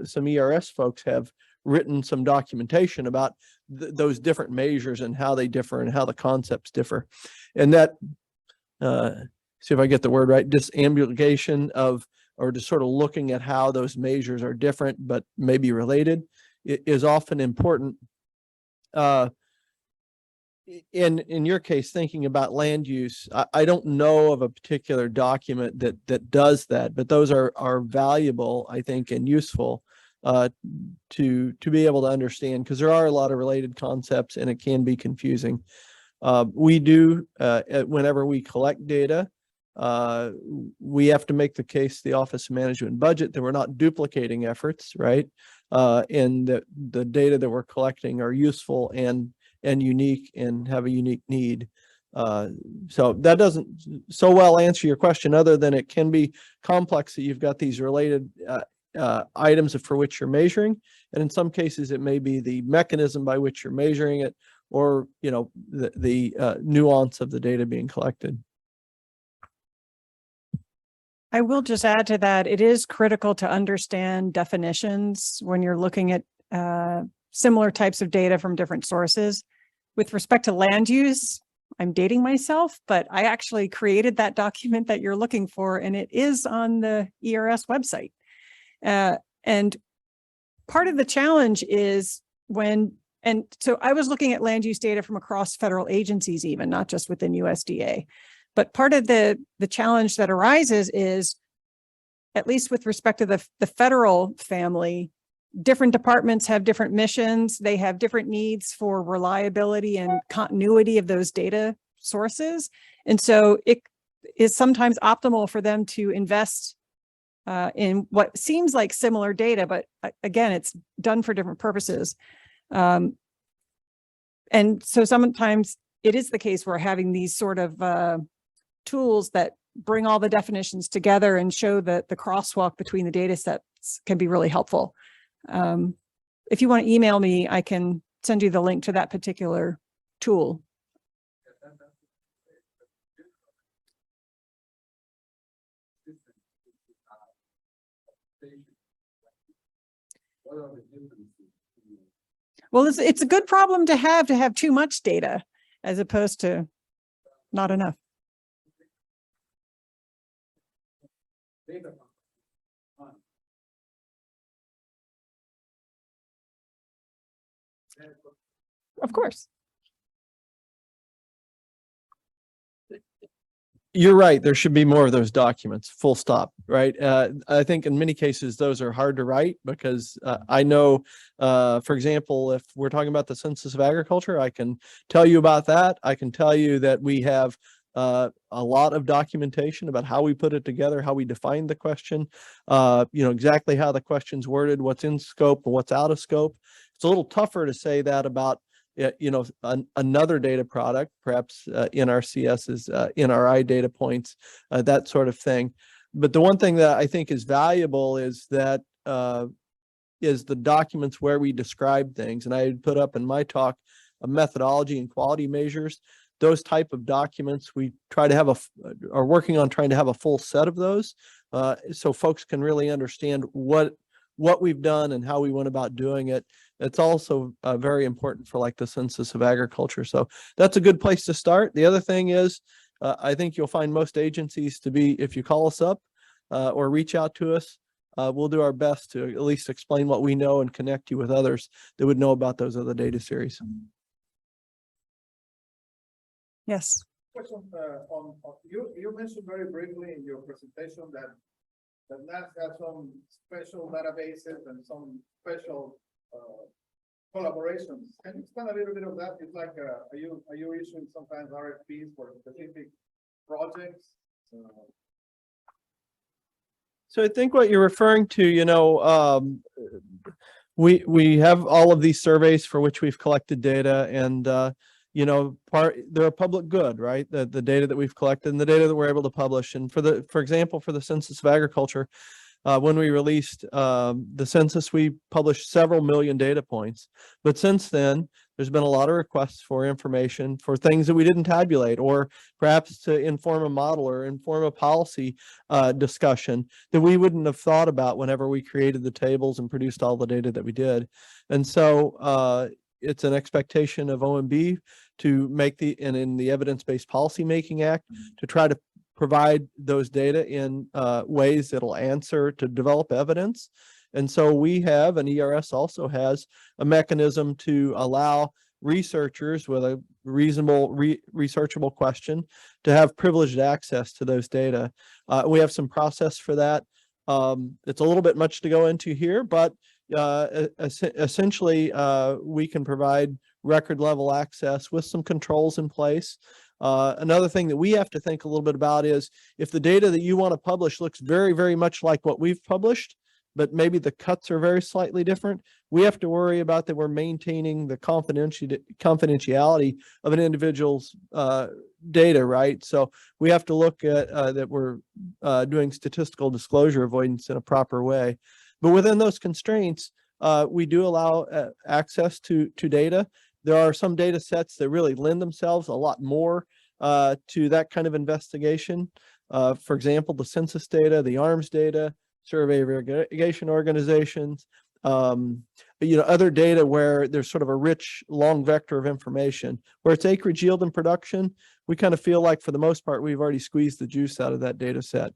some ERS folks have written some documentation about those different measures and how they differ and how the concepts differ. And that, see if I get the word right, disambulation of, or just sort of looking at how those measures are different but maybe related, is often important. In your case, thinking about land use, I don't know of a particular document that does that, but those are valuable, I think, and useful to be able to understand, because there are a lot of related concepts and it can be confusing. We do, whenever we collect data, we have to make the case to the Office of Management and Budget that we're not duplicating efforts, right? And that the data that we're collecting are useful and unique and have a unique need. So that doesn't so well answer your question, other than it can be complex that you've got these related items for which you're measuring. And in some cases, it may be the mechanism by which you're measuring it, or, you know, the nuance of the data being collected. I will just add to that, it is critical to understand definitions when you're looking at similar types of data from different sources. With respect to land use, I'm dating myself, but I actually created that document that you're looking for, and it is on the ERS website. And part of the challenge is so I was looking at land use data from across federal agencies, even not just within USDA. But part of the challenge that arises is, at least with respect to the federal family, different departments have different missions. They have different needs for reliability and continuity of those data sources. And so it is sometimes optimal for them to invest in what seems like similar data, but again, it's done for different purposes. And so sometimes it is the case where having these sort of tools that bring all the definitions together and show that the crosswalk between the data sets can be really helpful. If you want to email me, I can send you the link to that particular tool. Well, it's a good problem to have too much data as opposed to not enough. Of course. You're right. There should be more of those documents, full stop, right? I think in many cases, those are hard to write because I know, for example, if we're talking about the Census of Agriculture, I can tell you about that. I can tell you that we have a lot of documentation about how we put it together, how we define the question, you know, exactly how the question's worded, what's in scope and what's out of scope. It's a little tougher to say that about you know, another data product, perhaps NRCS's NRI data points, that sort of thing. But the one thing that I think is valuable is that is the documents where we describe things. And I put up in my talk a methodology and quality measures. Those type of documents, we try to have are working on trying to have a full set of those, so folks can really understand what we've done and how we went about doing it. It's also very important for like the Census of Agriculture. So that's a good place to start. The other thing is, I think you'll find most agencies to be, if you call us up or reach out to us, we'll do our best to at least explain what we know and connect you with others that would know about those other data series. Yes. Question you mentioned very briefly in your presentation that NAS has some special databases and some special collaborations. Can you expand a little bit of that? It's like, are you issuing sometimes RFPs for specific projects? So I think what you're referring to, you know, we have all of these surveys for which we've collected data, and you know, they're a public good, right? The data that we've collected and the data that we're able to publish. And for example, for the Census of Agriculture, when we released the census, we published several million data points. But since then, there's been a lot of requests for information for things that we didn't tabulate, or perhaps to inform a model or inform a policy discussion that we wouldn't have thought about whenever we created the tables and produced all the data that we did. And so it's an expectation of OMB to make and in the Evidence-Based Policymaking Act, to try to provide those data in ways that'll answer to develop evidence. And so we have, and ERS also has, a mechanism to allow researchers with a reasonable researchable question to have privileged access to those data. We have some process for that. It's a little bit much to go into here, but essentially we can provide record level access with some controls in place. Another thing that we have to think a little bit about is if the data that you want to publish looks very, very much like what we've published, but maybe the cuts are very slightly different, we have to worry about that we're maintaining the confidentiality of an individual's data, right? So we have to look at that we're doing statistical disclosure avoidance in a proper way. But within those constraints, we do allow access to data. There are some data sets that really lend themselves a lot more to that kind of investigation. For example, the census data, the ARMS data, survey of irrigation organizations, other data where there's sort of a rich, long vector of information. Where it's acreage yield and production, we kind of feel like for the most part, we've already squeezed the juice out of that data set.